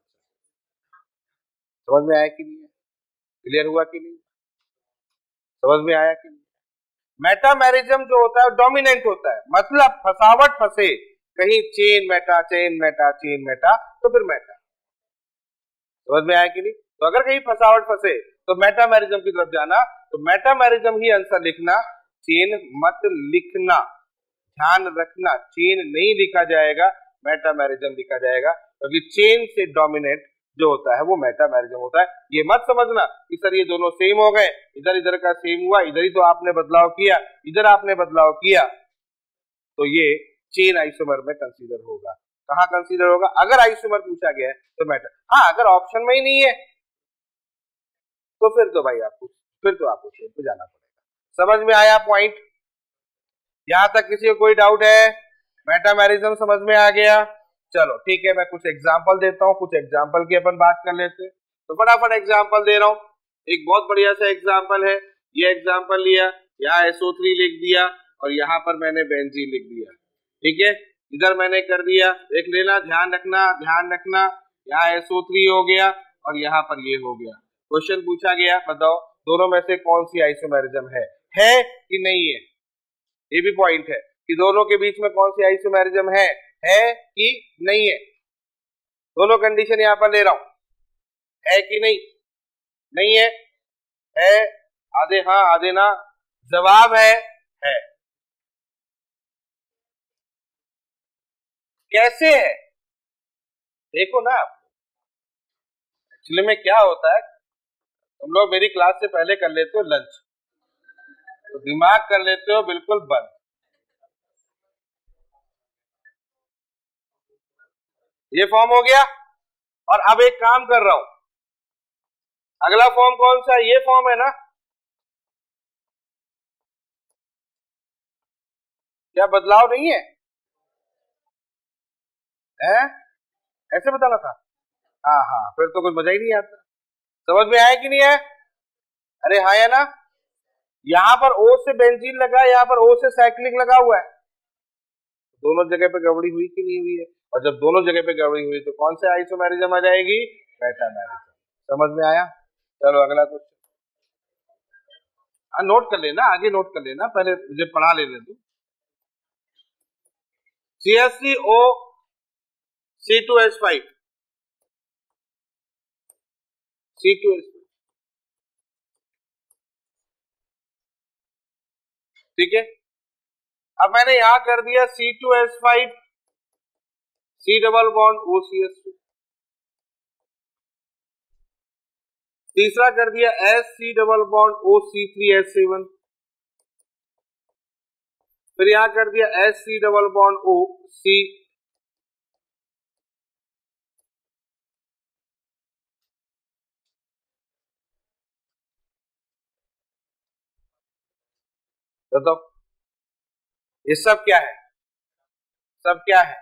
समझ में आया कि नहीं? क्लियर हुआ कि नहीं? समझ में आया कि मेटामेरिज्म जो होता है डोमिनेंट होता है, मतलब फसावट फंसे कहीं chain Meta chain Meta chain Meta तो फिर मेटा। समझ में आया कि नहीं? तो अगर कहीं फसावट फंसे तो मेटामेरिज्म की तरफ जाना, तो मेटामेरिज्म ही आंसर लिखना, चेन मत लिखना, ध्यान रखना चेन नहीं लिखा जाएगा, मेटामेरिज्म लिखा जाएगा, क्योंकि चेन से डोमिनेट जो होता है वो मेटामेरिज्म होता है। ये मत समझना कि सर ये दोनों सेम हो गए, इधर इधर का सेम हुआ, इधर ही तो आपने बदलाव किया, इधर आपने बदलाव किया, तो ये चेन आइसोमर में कंसीडर होगा। कहां कंसीडर होगा? अगर आइसोमर पूछा गया है तो मेटा। हाँ, अगर ऑप्शन में ही नहीं है तो फिर तो भाई आपको चेन पे जाना पड़ेगा। समझ में आया पॉइंट? यहां तक किसी को कोई डाउट है? मेटामेरिज्म समझ में आ गया? चलो ठीक है, मैं कुछ एग्जांपल देता हूं, कुछ एग्जांपल की अपन बात कर लेते हैं। तो फटाफट एग्जांपल दे रहा हूं। एक बहुत बढ़िया सा एग्जांपल है, ये एग्जांपल लिया, यहाँ SO3 लिख दिया और यहाँ पर मैंने बेंजीन लिख दिया। ठीक है, इधर मैंने कर दिया, देख लेना, ध्यान रखना, यहाँ SO3 हो गया और यहाँ पर ये हो गया। क्वेश्चन पूछा गया, बताओ दोनों में से कौन सी आइसोमेरिज्म है कि नहीं है? ये भी पॉइंट है कि दोनों के बीच में कौन सी आइसोमेरिज्म है कि नहीं है। दोनों कंडीशन यहां पर ले रहा हूं, है कि नहीं है आधे हाँ आधे ना, जवाब है। कैसे है देखो ना, एक्चुअली में क्या होता है, तुम लोग मेरी क्लास से पहले कर लेते हो लंच, तो दिमाग कर लेते हो बिल्कुल बंद। ये फॉर्म हो गया और अब एक काम कर रहा हूं, अगला फॉर्म कौन सा है? ये फॉर्म है ना? क्या बदलाव नहीं है? हैं? ऐसे बताना था? हाँ, फिर तो कुछ मजा ही नहीं आता। समझ में आया कि नहीं है? अरे हाँ या ना? यहां पर O से बेंजीन लगा, यहाँ पर O से साइक्लिक लगा हुआ है, दोनों जगह पे गड़बड़ी हुई कि नहीं हुई है? और जब दोनों जगह पे गड़बड़ी हुई तो कौन से आइसोमेरिज्म आ जाएगी? मेटामेरिज्म। समझ में आया? चलो अगला क्वेश्चन। नोट कर लेना, आगे नोट कर लेना, पहले मुझे पढ़ा लेने दो। CH3O C2H5 C2H5, ठीक है। अब मैंने यहां कर दिया C2H5 C double bond OCH2, तीसरा कर दिया SC डबल बॉन्ड OC3H7, फिर यहां कर दिया SC डबल बॉन्ड OC, बताओ ये सब क्या है? सब क्या है?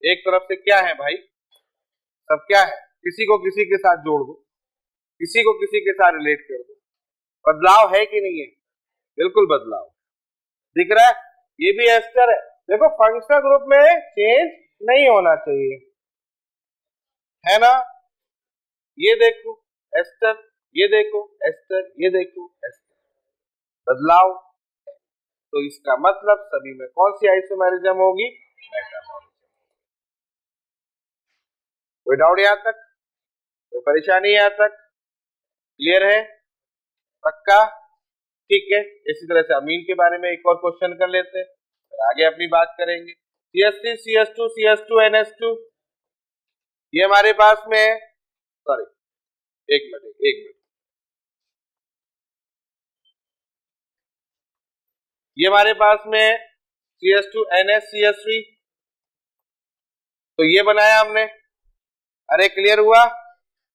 एक तरफ से क्या है भाई? सब क्या है? किसी को किसी के साथ जोड़ दो, किसी को किसी के साथ रिलेट कर दो। बदलाव है कि नहीं है? बिल्कुल बदलाव दिख रहा है। ये भी एस्टर है। देखो फंक्शनल ग्रुप में चेंज नहीं होना चाहिए, है ना? ये देखो एस्टर, ये देखो एस्टर, ये देखो एस्टर, बदलाव। तो इसका मतलब सभी में कौन सी आइसोमेरिज्म होगी? मेटामेरिज्म। कोई डाउट यहां तक? कोई परेशानी यहां तक? क्लियर है? पक्का? ठीक है, इसी तरह से अमीन के बारे में एक और क्वेश्चन कर लेते हैं, फिर आगे अपनी बात करेंगे। CH3 CH2 CH2 NH2, ये हमारे पास में है, सॉरी एक मिनट, ये हमारे पास में है CH2 NH CH3, तो ये बनाया हमने, अरे क्लियर हुआ।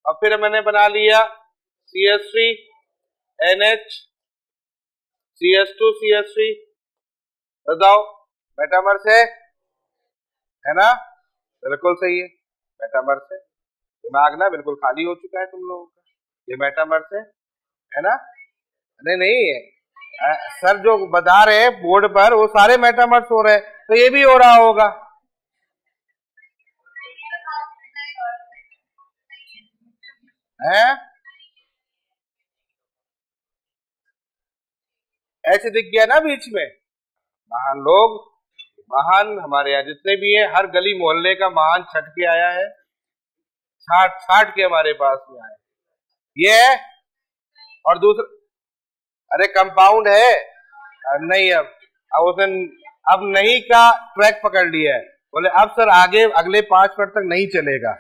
और फिर मैंने बना लिया CH3 NH CH2 CH3, बताओ मेटामर्स है ना? बिल्कुल सही है, मेटामर्स है। दिमाग ना बिल्कुल खाली हो चुका है तुम लोगों का, ये मेटामर्स है ना? अरे नहीं है, सर जो बता रहे हैं बोर्ड पर वो सारे मेटामर्स हो रहे हैं, तो ये भी हो रहा होगा, है? ऐसे दिख गया ना बीच में। महान लोग, महान हमारे यहाँ जितने भी हैं, हर गली मोहल्ले का महान छठ के आया है, छाट छाट के हमारे पास में आया ये है। और दूसरा, अरे कंपाउंड है नहीं, अब उसने अब नहीं का ट्रैक पकड़ लिया है, बोले अब सर आगे अगले 5 मिनट तक नहीं चलेगा।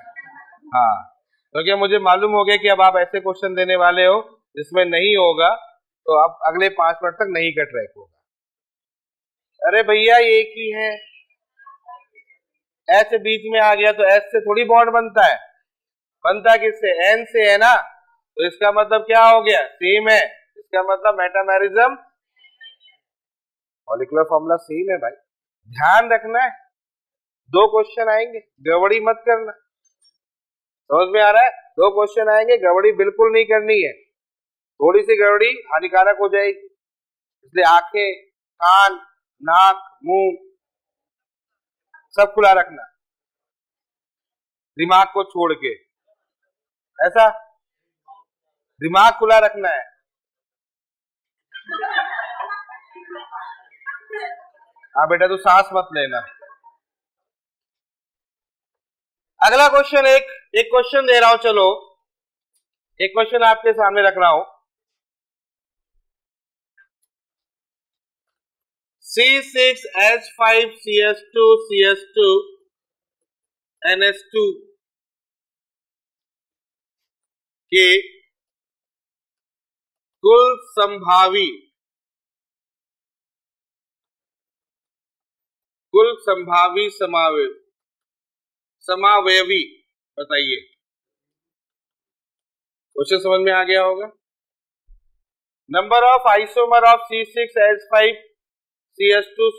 हाँ, क्योंकि तो मुझे मालूम हो गया कि अब आप ऐसे क्वेश्चन देने वाले हो जिसमें नहीं होगा, तो अब अगले 5 मिनट तक नहीं का ट्रैक होगा। अरे भैया एक ही है, ऐसे बीच में आ गया तो एस से थोड़ी बॉन्ड बनता है, बनता किससे, एन से है ना, तो इसका मतलब क्या हो गया, सेम है, इसका मतलब मेटामेरिज्म, मॉलिक्यूलर फॉर्मूला सेम है भाई। ध्यान रखना है, 2 क्वेश्चन आएंगे, गड़बड़ी मत करना, समझ में आ रहा है? 2 क्वेश्चन आएंगे, गड़बड़ी बिल्कुल नहीं करनी है, थोड़ी सी गड़बड़ी हानिकारक हो जाएगी, इसलिए आंखें, कान, नाक, मुंह सब खुला रखना, दिमाग को छोड़ के, ऐसा दिमाग खुला रखना है। हाँ बेटा, तू सांस मत लेना। अगला क्वेश्चन, एक क्वेश्चन दे रहा हूं, चलो एक क्वेश्चन आपके सामने रख रहा हूं। C6H5CS2 NS2 के कुल संभावी समावयवी बताइए। क्वेश्चन समझ में आ गया होगा। Number of isomer of C6H5CS2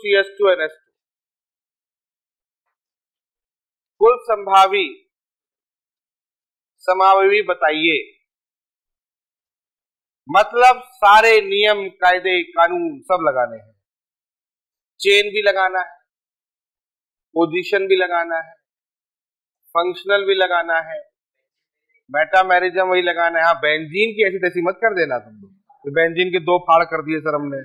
कुल संभावी समावयवी बताइए, मतलब सारे नियम कायदे कानून सब लगाने हैं, चेन भी लगाना है, पोजीशन भी लगाना है, फंक्शनल भी लगाना है, मेटामेरिज्म वही लगाना है। हाँ, बेंजीन की ऐसी तैसी मत कर देना तुम लोग, तो बेंजीन के 2 फाड़ कर दिए सर हमने।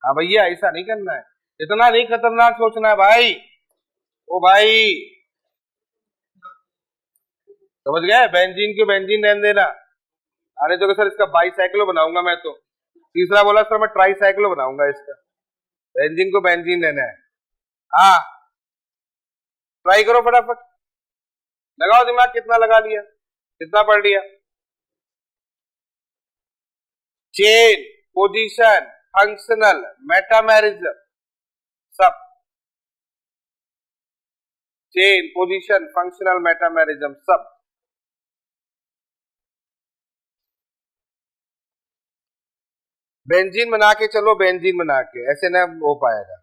हाँ भैया, ऐसा नहीं करना है, इतना नहीं खतरनाक सोचना है भाई। ओ भाई समझ गए, बेंजीन को बेंजीन रहने देना। अरे तो सर इसका बाईसाइक्लो बनाऊंगा मैं, तो तीसरा बोला सर मैं ट्राईसाइक्लो बनाऊंगा इसका, बेंजीन को बेंजीन रहना है। हाँ ट्राई करो, फटाफट लगाओ दिमाग, कितना लगा लिया, कितना पढ़ लिया, चेन, पोजीशन, फंक्शनल, मेटामेरिज्म, सब, चेन, पोजीशन, फंक्शनल, मेटामेरिज्म सब। बेंजीन बना के चलो, बेंजीन बना के, ऐसे ना हो पाएगा,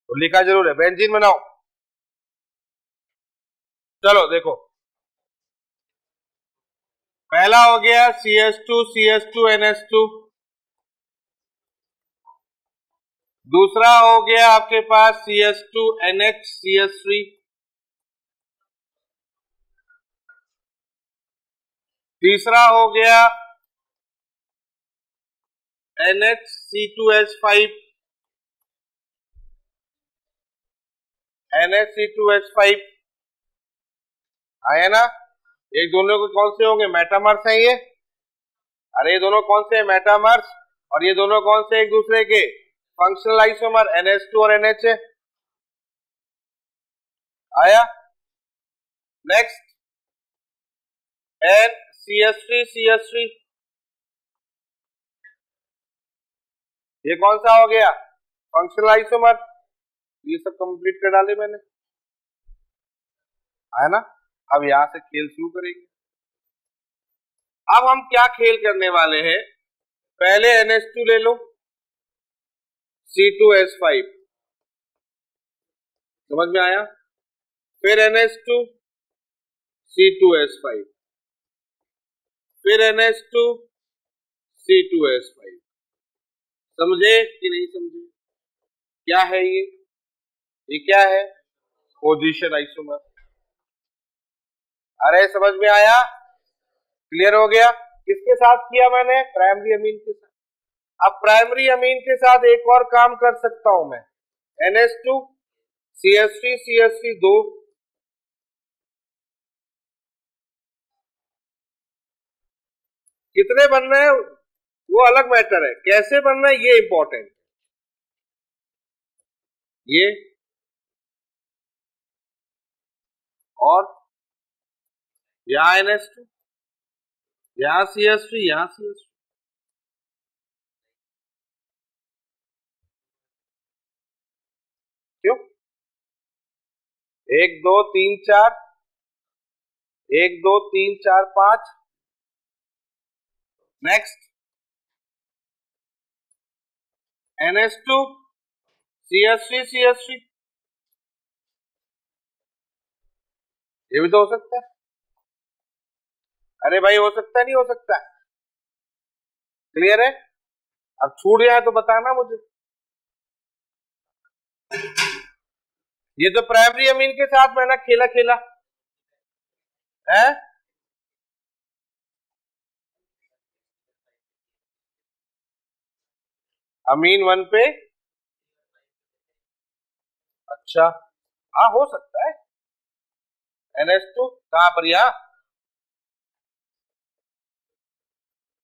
तो लिखा जरूर है बेंजीन बनाओ। चलो देखो, पहला हो गया CS2 दूसरा हो गया आपके पास CS2 तीसरा हो गया NHC2H5 आया ना। एक दोनों के कौन से होंगे, मेटामर्स हैं ये, अरे ये दोनों कौन से हैं, मेटामर्स, और ये दोनों कौन से एक दूसरे के फंक्शनल आइसोमर, NH2 और NH आया। नेक्स्ट NCH3CH3, ये कौन सा हो गया, फंक्शनल आइसोमर, ये सब कंप्लीट कर डाले मैंने, है ना। अब यहां से खेल शुरू करेंगे। अब हम क्या खेल करने वाले हैं, पहले NH2 ले लो, C2H5, समझ में आया, फिर NH2 C2H5, फिर NH2 C2H5, समझे कि नहीं समझे, क्या है ये क्या है, पोजीशन आइसोमर। अरे समझ में आया, क्लियर हो गया। किसके साथ किया मैंने, प्राइमरी अमीन के साथ, अब प्राइमरी अमीन के साथ एक और काम कर सकता हूं मैं, NH2 CH3 CH3 2, कितने बन रहे हैं वो अलग मैटर है, कैसे बन रहा है ये इंपॉर्टेंट। ये और यहां NH2, यहां CH3, यहां CH3, क्यों? 1 2 3 4, 1 2 3 4 5, नेक्स्ट NH2 CH3 CH3, ये भी तो हो सकता है। अरे भाई हो सकता है, नहीं हो सकता? क्लियर है? अब छूट गया तो बताना मुझे। ये तो प्राइमरी अमीन के साथ मैंने खेला खेला है। अमीन 1 पे, अच्छा हाँ हो सकता है। NH2 कहां पर, यहां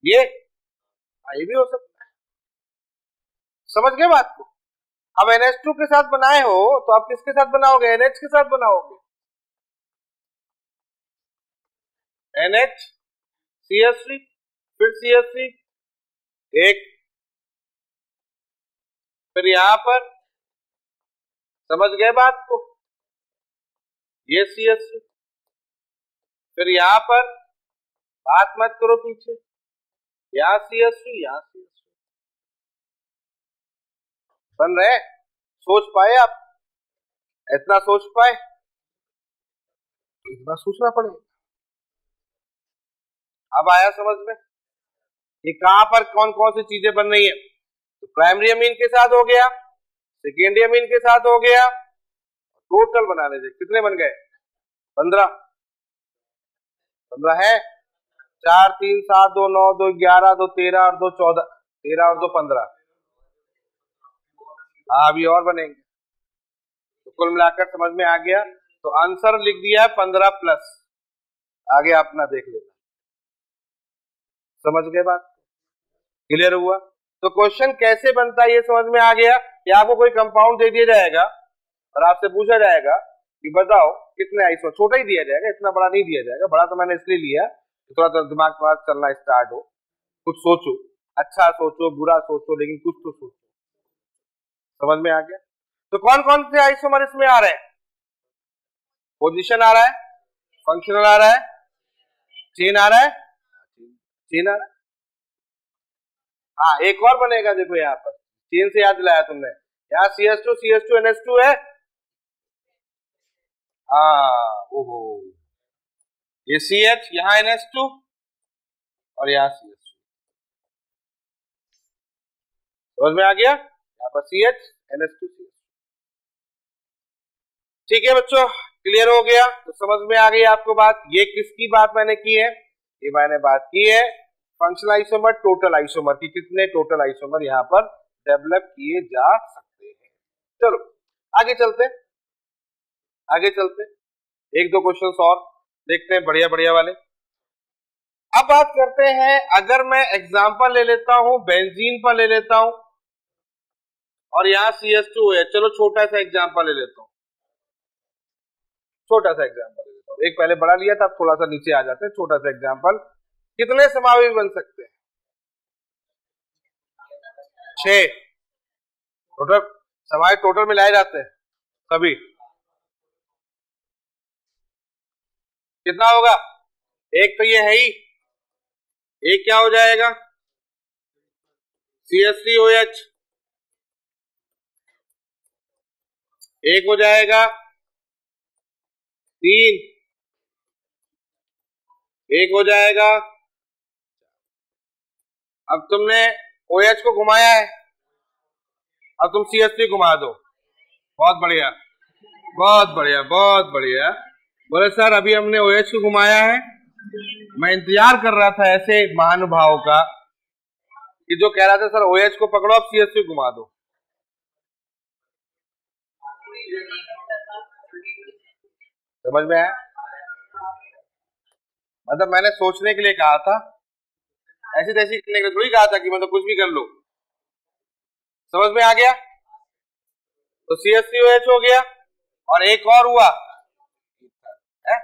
ये भी हो सकता है। समझ गए बात को? अब NH2 के साथ बनाए हो तो आप किसके साथ बनाओगे? NH के साथ बनाओगे। NH CH3, फिर CH3 एक, फिर यहां पर, समझ गए बात को? ये CH3, फिर यहां पर, बात मत करो पीछे, यहां CH3, यहां CH3 बन रहे। सोच पाए आप? इतना सोच पाए? इतना सोचना पड़ेगा। अब आया समझ में ये कहां पर कौन कौन सी चीजें बन रही है? तो प्राइमरी अमीन के साथ हो गया, सेकेंडरी अमीन के साथ हो गया, टोटल बनाने से कितने बन गए? 15 है। 4 3 7 2 9 2 11 2 13 और 2 14, 13 और 2 15। हाँ अभी और बनेंगे। तो कुल मिलाकर समझ में आ गया। तो आंसर लिख दिया 15 प्लस, आगे अपना देख लेना। समझ गए बात? क्लियर हुआ? तो क्वेश्चन कैसे बनता है ये समझ में आ गया कि आपको कोई कंपाउंड दे दिया जाएगा और आपसे पूछा जाएगा कि बताओ कितने आइसो, छोटा ही दिया जाएगा, इतना बड़ा नहीं दिया जाएगा। बड़ा तो मैंने इसलिए लिया कि थोड़ा दिमाग थोड़ा चलना स्टार्ट हो, कुछ सोचो, अच्छा सोचो बुरा सोचो, लेकिन कुछ तो सोचो। समझ में आ गया? तो कौन कौन से आइसोमर इसमें आ रहे हैं? पोजीशन आ रहा है, फंक्शनल आ रहा है, चेन आ रहा है, चेन आ रहा है। हाँ एक और बनेगा, देखो यहाँ पर चेन से याद दिलाया तुमने, यहाँ CH2 CH2 NH2 है। हाँ ओहो, ये CH, यहाँ NH2 और यहाँ CH2। समझ में आ गया? यहाँ पर CH NH2 CH। ठीक है बच्चों, क्लियर हो गया? तो समझ में आ गई आपको बात। ये किसकी बात मैंने की है? ये मैंने बात की है फंक्शनल आइसोमर, टोटल आइसोमर की। कितने टोटल आइसोमर यहाँ पर डेवलप किए जा सकते हैं। चलो आगे चलते, आगे चलते, एक दो क्वेश्चंस और देखते हैं, बढ़िया बढ़िया वाले। अब बात करते हैं, अगर मैं एग्जांपल ले लेता हूं, बेंजीन पर ले लेता हूं और यहाँ CH2 है। चलो छोटा सा एग्जांपल ले लेता हूं, छोटा सा एग्जांपल ले लेता हूं। एक पहले बड़ा लिया था, अब थोड़ा सा नीचे आ जाते हैं। छोटा सा एग्जांपल, कितने समावेश बन सकते हैं? 6 टोटल समावेश, टोटल मिलाए जाते हैं सभी। कितना होगा? एक तो ये है ही, एक क्या हो जाएगा? CH3OH, एक हो जाएगा 3, एक हो जाएगा। अब तुमने OH को घुमाया है, अब तुम CH3 घुमा दो। बहुत बढ़िया, बहुत बढ़िया, बहुत बढ़िया। बोले सर अभी हमने OH को घुमाया है, मैं इंतजार कर रहा था ऐसे महानुभाव का कि जो कह रहा था सर OH को पकड़ो आप CH3 घुमा दो। समझ में आया? मतलब मैंने सोचने के लिए कहा था, ऐसी तैसी करने के लिए थोड़ी कहा था कि मतलब कुछ भी कर लो। समझ में आ गया? तो CH3OH हो गया और एक और हुआ है?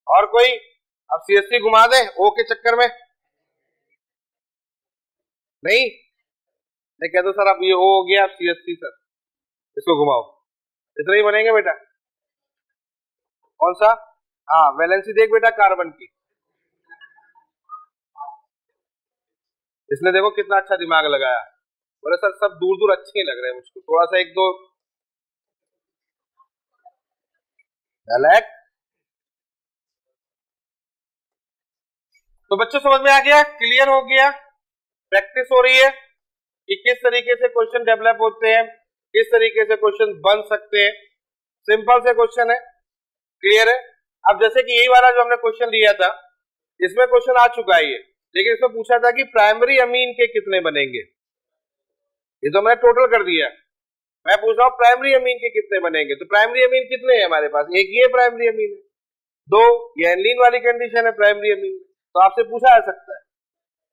और कोई? अब CH3 घुमा दे O के चक्कर में? नहीं, मैं कह दो सर अब ये O हो गया, अब CH3 सर इसको घुमाओ, इतना ही बनेंगे बेटा। कौन सा? हाँ, वैलेंसी देख बेटा कार्बन की। इसने देखो कितना अच्छा दिमाग लगाया। बोले सर सब दूर दूर अच्छे ही लग रहे हैं मुझको, थोड़ा सा एक दो अलग। तो बच्चों समझ में आ गया, क्लियर हो गया, प्रैक्टिस हो रही है कि किस तरीके से क्वेश्चन डेवलप होते हैं, किस तरीके से क्वेश्चन बन सकते हैं। सिंपल से क्वेश्चन है, क्लियर है। अब जैसे कि यही वाला जो हमने क्वेश्चन लिया था, इसमें क्वेश्चन आ चुका है ये, लेकिन इसमें पूछा था कि प्राइमरी अमीन के कितने बनेंगे। ये तो मैंने टोटल कर दिया, मैं पूछ रहा हूं प्राइमरी अमीन के कितने बनेंगे। तो प्राइमरी अमीन कितने हैं हमारे पास? एक ही है प्राइमरी अमीन है, दो ये एल्नीन वाली कंडीशन है प्राइमरी अमीन में। तो आपसे पूछा जा सकता है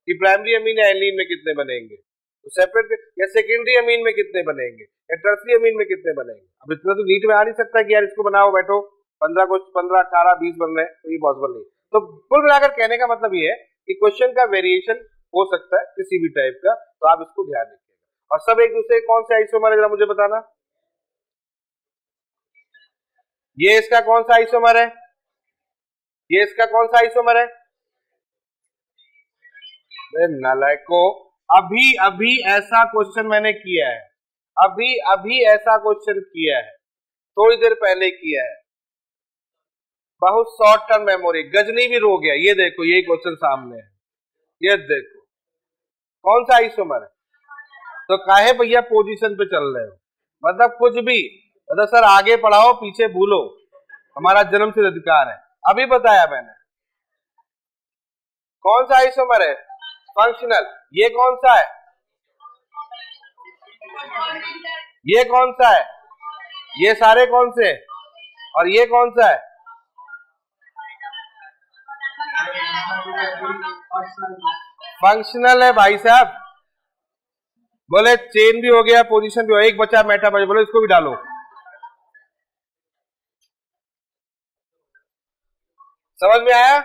कि प्राइमरी अमीन या एल्नीन में कितने बनेंगे, तो सेपरेट या सेकेंडरी अमीन में कितने बनेंगे या टर्सरी अमीन में कितने बनेंगे। अब इतना तो नीट में आ नहीं सकता कि यार इसको बनाओ बैठो 15 को 15 18 20 बन रहे हैं, तो ये पॉसिबल नहीं। तो कुल मिलाकर कहने का मतलब ये है कि क्वेश्चन का वेरिएशन हो सकता है किसी भी टाइप का, तो आप इसको ध्यान रखिएगा। और सब एक दूसरे कौन से आइसोमर है जरा मुझे बताना। ये इसका कौन सा आइसोमर है? ये इसका कौन सा आइसोमर है? नालायको, अभी अभी ऐसा क्वेश्चन मैंने किया है, अभी अभी ऐसा क्वेश्चन किया है, थोड़ी देर पहले किया है। बहुत शॉर्ट टर्म मेमोरी, गजनी भी रो गया। ये देखो यही क्वेश्चन सामने है, ये देखो कौन सा आइसोमर है। तो काहे भैया पोजीशन पे चल रहे हो, मतलब कुछ भी, मतलब सर आगे पढ़ाओ पीछे भूलो, हमारा जन्मसिद्ध अधिकार है। अभी बताया मैंने कौन सा आइसोमर है, फंक्शनल। ये कौन सा है? ये कौन सा है? ये सारे कौन से? और ये कौन सा है? फंक्शनल है भाई साहब। बोले चेन भी हो गया, पोजीशन भी हो, एक बचा मेटाबॉलिज्म, बोले इसको भी डालो। समझ में आया?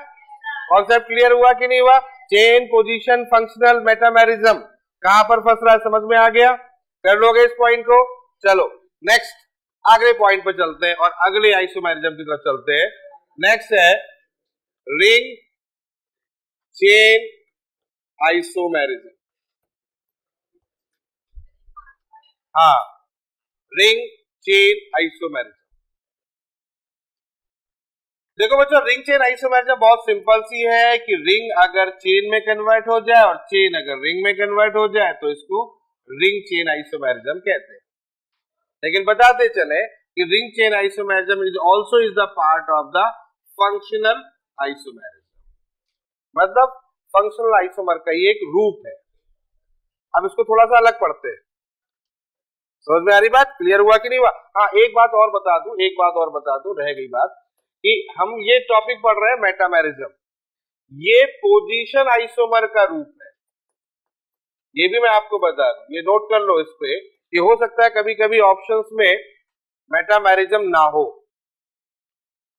कॉन्सेप्ट क्लियर हुआ कि नहीं हुआ? चेन, पोजीशन, फंक्शनल, मेटामेरिज्म कहां पर फंस रहा है, समझ में आ गया? कर लोगे इस पॉइंट को? चलो नेक्स्ट अगले पॉइंट पर चलते हैं और अगले आइसोमेरिज्म की तरफ चलते हैं। नेक्स्ट है रिंग चेन आइसोमेरिज्म। हाँ, रिंग चेन आइसोमेरिज्म। देखो बच्चों, रिंग चेन आइसोमेरिज्म बहुत सिंपल सी है कि रिंग अगर चेन में कन्वर्ट हो जाए और चेन अगर रिंग में कन्वर्ट हो जाए तो इसको रिंग चेन आइसोमेरिज्म कहते हैं। लेकिन बताते चले कि ring chain isomerism is also is the part of the functional isomerism, मतलब फंक्शनल आइसोमर का ये एक रूप है। अब इसको थोड़ा सा अलग पढ़ते हैं, समझ में आ रही बात? क्लियर हुआ कि नहीं हुआ? हाँ, एक बात और बता दूं, एक बात और बता दूं, रह गई बात कि हम ये टॉपिक पढ़ रहे हैं मेटामेरिज्म, ये पोजीशन आइसोमर का रूप है। ये भी मैं आपको बता दूं, ये नोट कर लो इस पे कि हो सकता है कभी कभी ऑप्शंस में मेटामेरिज्म ना हो,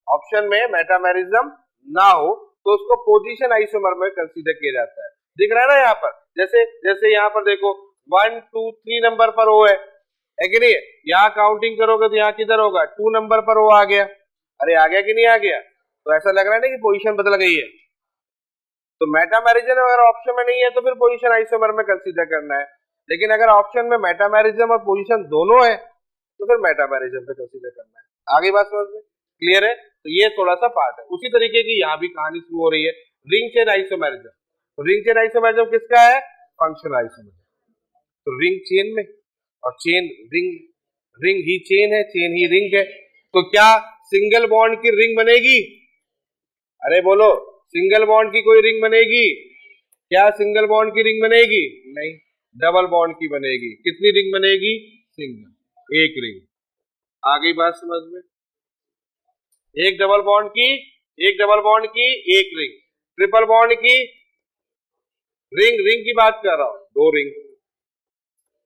ऑप्शन में मेटामेरिज्म ना हो तो उसको पोजीशन आइसोमर में कंसीडर किया जाता है। दिख रहा है ना यहाँ पर, जैसे जैसे यहाँ पर देखो 1 2 3 नंबर पर ओ है कि नहीं? यहाँ काउंटिंग करोगे तो यहाँ किधर होगा? 2 नंबर पर ओ आ गया। अरे आ गया कि नहीं आ गया? तो ऐसा लग रहा है ना कि पोजीशन बदल गई है। तो मेटामेरिज्म अगर ऑप्शन में नहीं है तो फिर पोजीशन आइसोमर में कंसीडर करना है, लेकिन अगर ऑप्शन में मेटामेरिज्म और पोजीशन दोनों है तो फिर मेटामेरिज्म पे कंसीडर करना है। आगे बात समझ में क्लियर है? तो ये थोड़ा सा पार्ट है। उसी तरीके की यहाँ भी कहानी शुरू हो रही है, रिंग चेन आइसोमेरिज्म। तो रिंग चेन आइसोमेरिज्म किसका है? Functional isomerism. तो रिंग चेन में और चेन रिंग, रिंग ही चेन है, चेन ही रिंग है, तो क्या सिंगल बॉन्ड की रिंग बनेगी? अरे बोलो, सिंगल बॉन्ड की कोई रिंग बनेगी क्या? सिंगल बॉन्ड की रिंग बनेगी नहीं, डबल बॉन्ड की बनेगी। कितनी रिंग बनेगी? सिंगल, एक रिंग। आ गई बात समझ में? एक डबल बॉन्ड की, एक डबल बॉन्ड की एक रिंग, ट्रिपल बॉन्ड की रिंग, रिंग की बात कर रहा हूं, दो रिंग,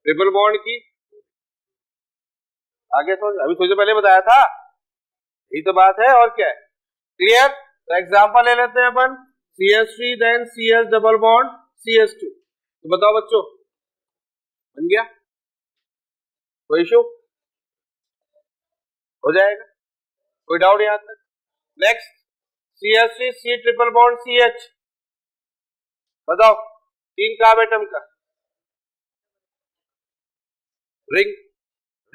ट्रिपल बॉन्ड की। आगे सोच, अभी थोड़ी देर पहले बताया था, यही तो बात है और क्या है। क्लियर? तो एग्जांपल ले लेते हैं अपन, CH3 then CS double bond CH2। तो बताओ बच्चों, बन गया? कोई इशू हो जाएगा? कोई डाउट यहां तक? Next, CH3 C triple bond CH, बताओ, 3 कार्ब एटम का ring,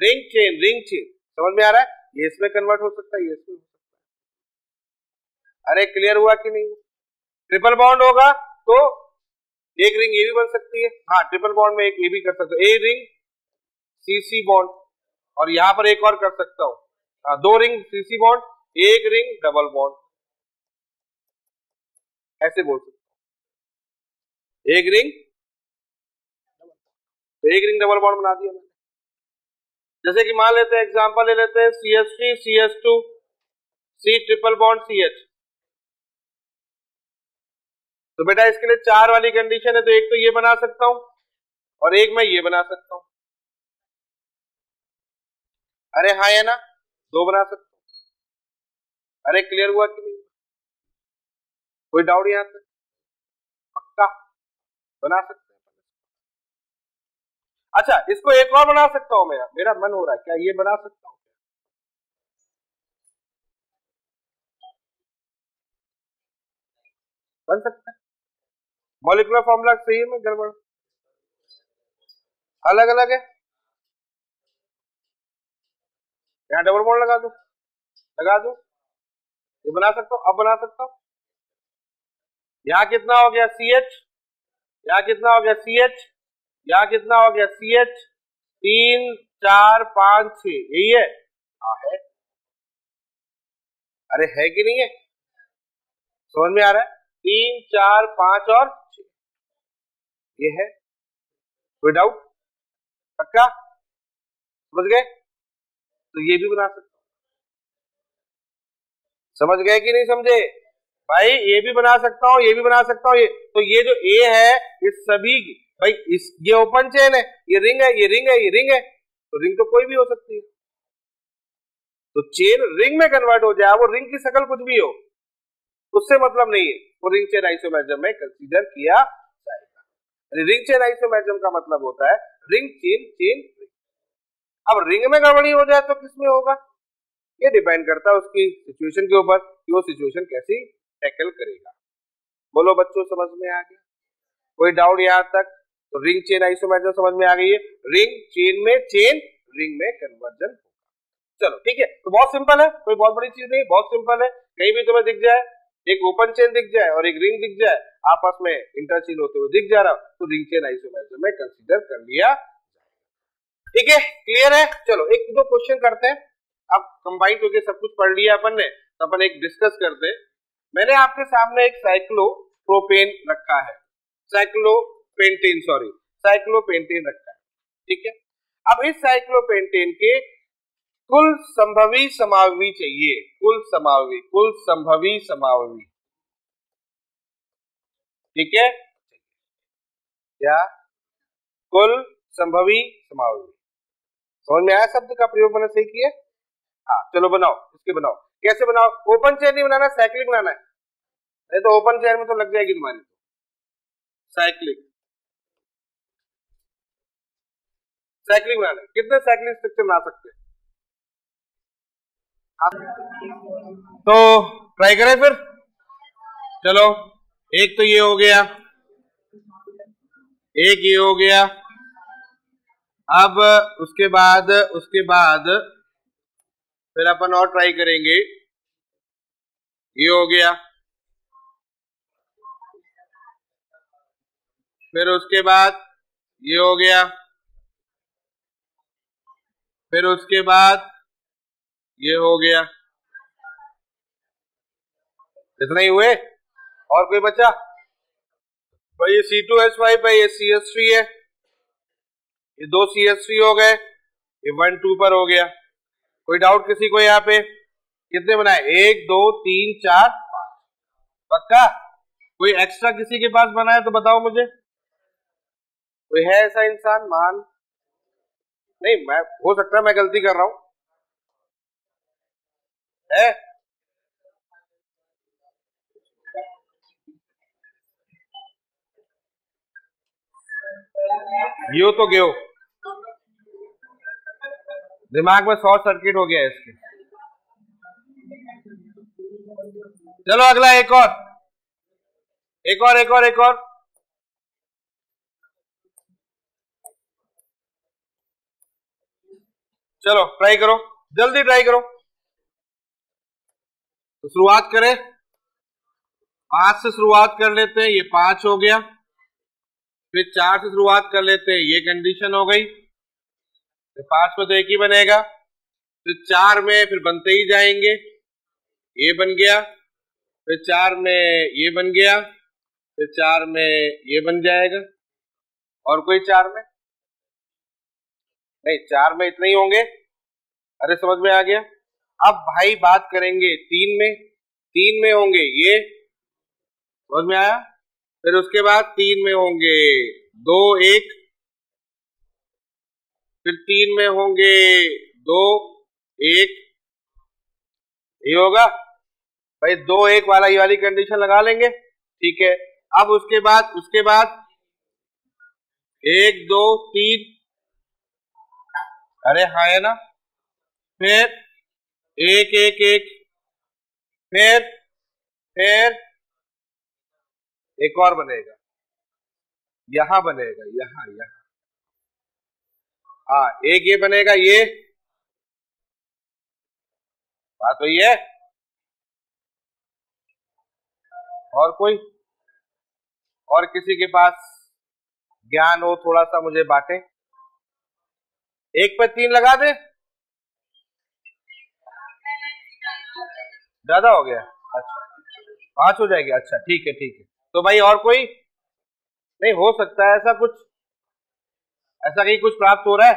ring chain, ring chain. समझ में आ रहा है? ये इसमें कन्वर्ट हो सकता है, ये इसमें हो सकता है। अरे क्लियर हुआ कि नहीं? ट्रिपल बॉन्ड होगा तो एक रिंग ये भी बन सकती है, हाँ ट्रिपल बॉन्ड में एक ये भी कर सकते हो, ए रिंग CC बॉन्ड, और यहां पर एक और कर सकता हूं, दो रिंग CC बॉन्ड, एक रिंग डबल बॉन्ड, ऐसे बोल सकते हो। एक रिंग, तो एक रिंग डबल बॉन्ड बना दिया मैंने। जैसे कि मान लेते हैं, एग्जांपल ले लेते हैं, CH3 CH2 C triple bond CH। तो बेटा इसके लिए 4 वाली कंडीशन है, तो एक तो ये बना सकता हूं और एक मैं ये बना सकता हूं। अरे हाँ है ना, दो बना सकता हूं। अरे क्लियर हुआ कि नहीं? कोई डाउट यहां तक? पक्का बना सकते हैं। अच्छा, इसको एक और बना सकता हूं, मेरा मेरा मन हो रहा है, क्या ये बना सकता हूं? बन सकता है। मॉलिक्यूलर फॉर्मूला सही है, गड़बड़ अलग अलग है। यहाँ डबल बॉन्ड लगा दो, लगा दो, ये बना सकता हूं, अब बना सकता हूं। यहाँ कितना हो गया CH, यहाँ कितना हो गया CH, यहाँ कितना हो गया CH, 3 4 5 6, यही है? हाँ है। अरे है कि नहीं है? समझ में आ रहा है? 3 4 5 और 6, ये है। कोई डाउट? पक्का समझ गए? तो ये भी बना सकते, समझ गए कि नहीं समझे भाई? ये भी बना सकता हूं, ये भी बना सकता हूं, ये तो ये जो ए है, ये सभी भाई, इस ये ओपन चेन है, ये रिंग है, ये रिंग है, ये रिंग है, तो रिंग तो कोई भी हो सकती है। तो चेन रिंग में कन्वर्ट हो जाए, वो रिंग की शक्ल कुछ भी हो, उससे मतलब नहीं है, वो रिंग चेन आइसोमेरिज्म में कंसीडर किया जाएगा। रिंग चेन आइसोमेरिज्म का मतलब होता है रिंग चेन चेन रिंग। अब रिंग में गड़बड़ी हो जाए तो किसमें होगा? ये डिपेंड करता है उसकी सिचुएशन के ऊपर कि वो सिचुएशन कैसी टैकल करेगा। बोलो बच्चों, समझ में आ गया? कोई डाउट यहां तक? तो रिंग चेन आइसोमेरिज्म समझ में आ गई है, रिंग चेन में चेन रिंग में कन्वर्जन। चलो ठीक है, तो बहुत सिंपल है, कोई बहुत बड़ी चीज नहीं, बहुत सिंपल है। कहीं भी तुम्हें दिख जाए, एक ओपन चेन दिख जाए और एक रिंग दिख जाए, आपस में इंटरचेंज होते हुए दिख जा रहा, तो रिंग चेन आइसोमेरिज्म में कंसीडर कर लिया। ठीक है, क्लियर है? चलो एक दो क्वेश्चन करते हैं। अब कंबाइन करके सब कुछ पढ़ लिया अपन ने, तो अपन एक डिस्कस करते हैं। मैंने आपके सामने एक साइक्लोप्रोपेन रखा है, साइक्लोपेंटेन, सॉरी साइक्लोपेंटेन रखा है, ठीक है। अब इस साइक्लोपेंटेन के कुल संभवी समावयवी चाहिए, कुल समावयवी, कुल संभवी समावयवी, ठीक है क्या? कुल संभवी समावयवी, समझ में आया? शब्द का प्रयोग मैंने सही किया? हाँ चलो बनाओ, इसके बनाओ। कैसे बनाओ? ओपन चेयर नहीं बनाना, साइक्लिक बनाना है, नहीं तो ओपन चेयर में तो लग जाएगी तुम्हारी। साइक्लिक, साइक्लिक बनाना है। कितने साइक्लिक स्ट्रक्चर बना सकते हैं? तो ट्राई करें फिर। चलो एक तो ये हो गया, एक ये हो गया। अब उसके बाद फिर अपन और ट्राई करेंगे। ये हो गया, फिर उसके बाद ये हो गया, फिर उसके बाद ये हो गया, इतना ही हुए, और कोई बचा भाई? ये C2H5 है, ये CH3 है, ये दो CH3 हो गए, ये 1 2 पर हो गया। कोई डाउट किसी को यहाँ पे? कितने बनाए? 1 2 3 4 5। पक्का? कोई एक्स्ट्रा किसी के पास बनाए तो बताओ मुझे। कोई है ऐसा इंसान महान? नहीं, मैं हो सकता है मैं गलती कर रहा हूं। है? यो तो गयो, दिमाग में शॉर्ट सर्किट हो गया है इसके। चलो अगला, एक और, एक और, एक और, एक और। चलो ट्राई करो, जल्दी ट्राई करो। तो शुरुआत करें, 5 से शुरुआत कर लेते हैं, ये 5 हो गया। फिर 4 से शुरुआत कर लेते हैं, ये कंडीशन हो गई। तो 5 में तो एक ही बनेगा, फिर 4 में फिर बनते ही जाएंगे, ये बन गया, फिर 4 में ये बन गया, फिर 4 में ये बन जाएगा, और कोई 4 में नहीं, 4 में इतने ही होंगे। अरे समझ में आ गया। अब भाई बात करेंगे 3 में, 3 में होंगे ये, समझ में आया। फिर उसके बाद 3 में होंगे 2 1, फिर 3 में होंगे 2 1, ये होगा भाई। 2 1 वाला ये वाली कंडीशन लगा लेंगे, ठीक है। अब उसके बाद 1 2 3, अरे हाँ है ना, फिर 1 1 1, फिर एक और बनेगा, यहां बनेगा, यहां हाँ, एक ये बनेगा, ये बात वही है। और कोई, और किसी के पास ज्ञान हो थोड़ा सा मुझे बांटे। 1 पे 3 लगा दे, ज्यादा हो गया? अच्छा 5 हो जाएगी, अच्छा ठीक है ठीक है। तो भाई और कोई नहीं? हो सकता है ऐसा कुछ, ऐसा कहीं कुछ प्राप्त हो रहा है?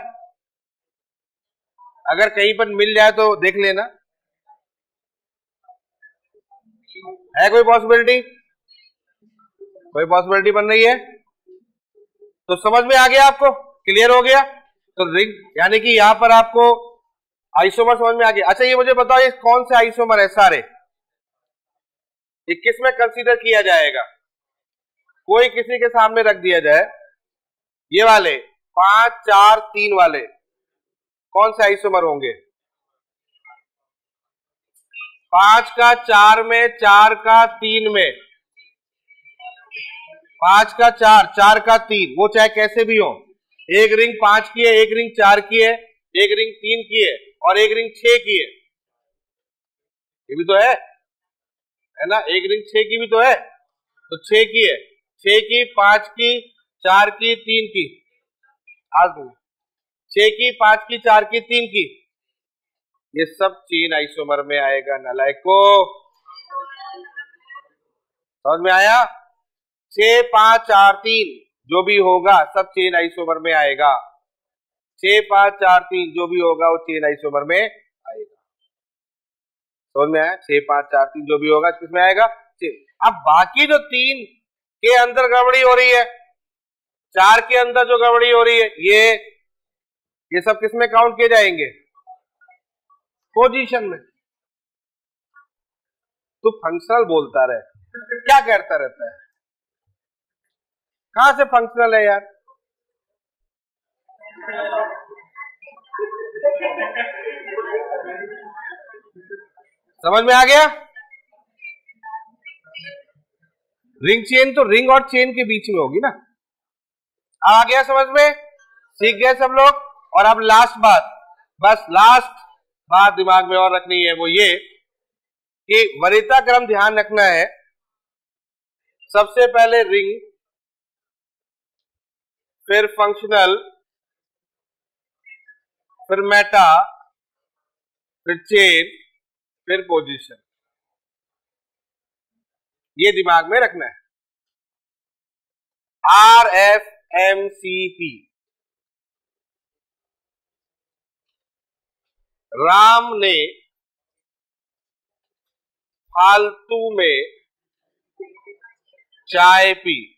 अगर कहीं पर मिल जाए तो देख लेना, है कोई पॉसिबिलिटी? कोई पॉसिबिलिटी बन रही है? तो समझ में आ गया आपको, क्लियर हो गया। तो रिंग यानी कि यहां पर आपको आइसोमर समझ में आ गया। अच्छा ये मुझे बताओ, ये कौन से आइसोमर है सारे, ये किस में कंसीडर किया जाएगा? कोई किसी के सामने रख दिया जाए, ये वाले 5 4 3 वाले कौन से आइसोमर होंगे? 5 का 4 में, 4 का 3 में, 5 का 4, 4 का 3, वो चाहे कैसे भी हो। एक रिंग 5 की है, एक रिंग 4 की है, एक रिंग 3 की है, और एक रिंग 6 की है, ये भी तो है ना। एक रिंग 6 की भी तो है, तो 6 की है, 6 की, 5 की, 4 की, 3 की, आज 6 की, 5 की, 4 की, 3 की, ये सब चेन आइसोमर में आएगा नालायको। समझ में आया? 6 5 4 3 जो भी होगा सब चेन आइसोमर में आएगा। 6 5 4 3 जो भी होगा वो चेन आइसोमर में आएगा। समझ में आया? 6 5 4 3 जो भी होगा किसमें आएगा? अब बाकी जो 3 के अंदर गड़बड़ी हो रही है, 4 के अंदर जो गड़बड़ी हो रही है, ये सब किसमें काउंट किए जाएंगे? पोजीशन में। तू फंक्शनल बोलता रहे, क्या करता रहता है? कहां से फंक्शनल है यार? समझ में आ गया? रिंग चेन तो रिंग और चेन के बीच में होगी ना। आ गया समझ में? सीख गए सब लोग? और अब लास्ट बात, बस लास्ट बात दिमाग में और रखनी है, वो ये कि वरीयता क्रम ध्यान रखना है। सबसे पहले रिंग, फिर फंक्शनल, फिर मेटा, फिर चेन, फिर पोजीशन। ये दिमाग में रखना है। RFMCP, राम ने फालतू में चाय पी।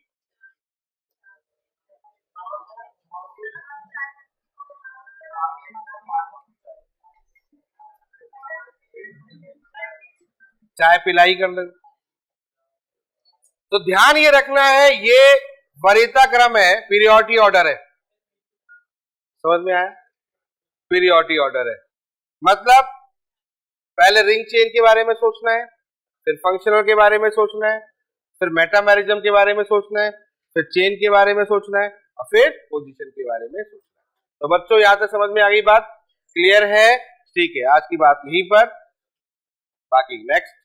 चाय पिलाई कर ले। तो ध्यान ये रखना है, ये वरीयता क्रम है, पीरियोडिक ऑर्डर है। समझ में आया? पीरियोडिक ऑर्डर है मतलब पहले रिंग चेन के बारे में सोचना है, फिर फंक्शनल के बारे में सोचना है, फिर मेटामेरिज्म के बारे में सोचना है, फिर चेन के बारे में सोचना है और फिर पोजीशन के बारे में सोचना है। तो बच्चों यहां तक समझ में आ गई बात? क्लियर है? ठीक है, आज की बात यहीं पर, बाकी नेक्स्ट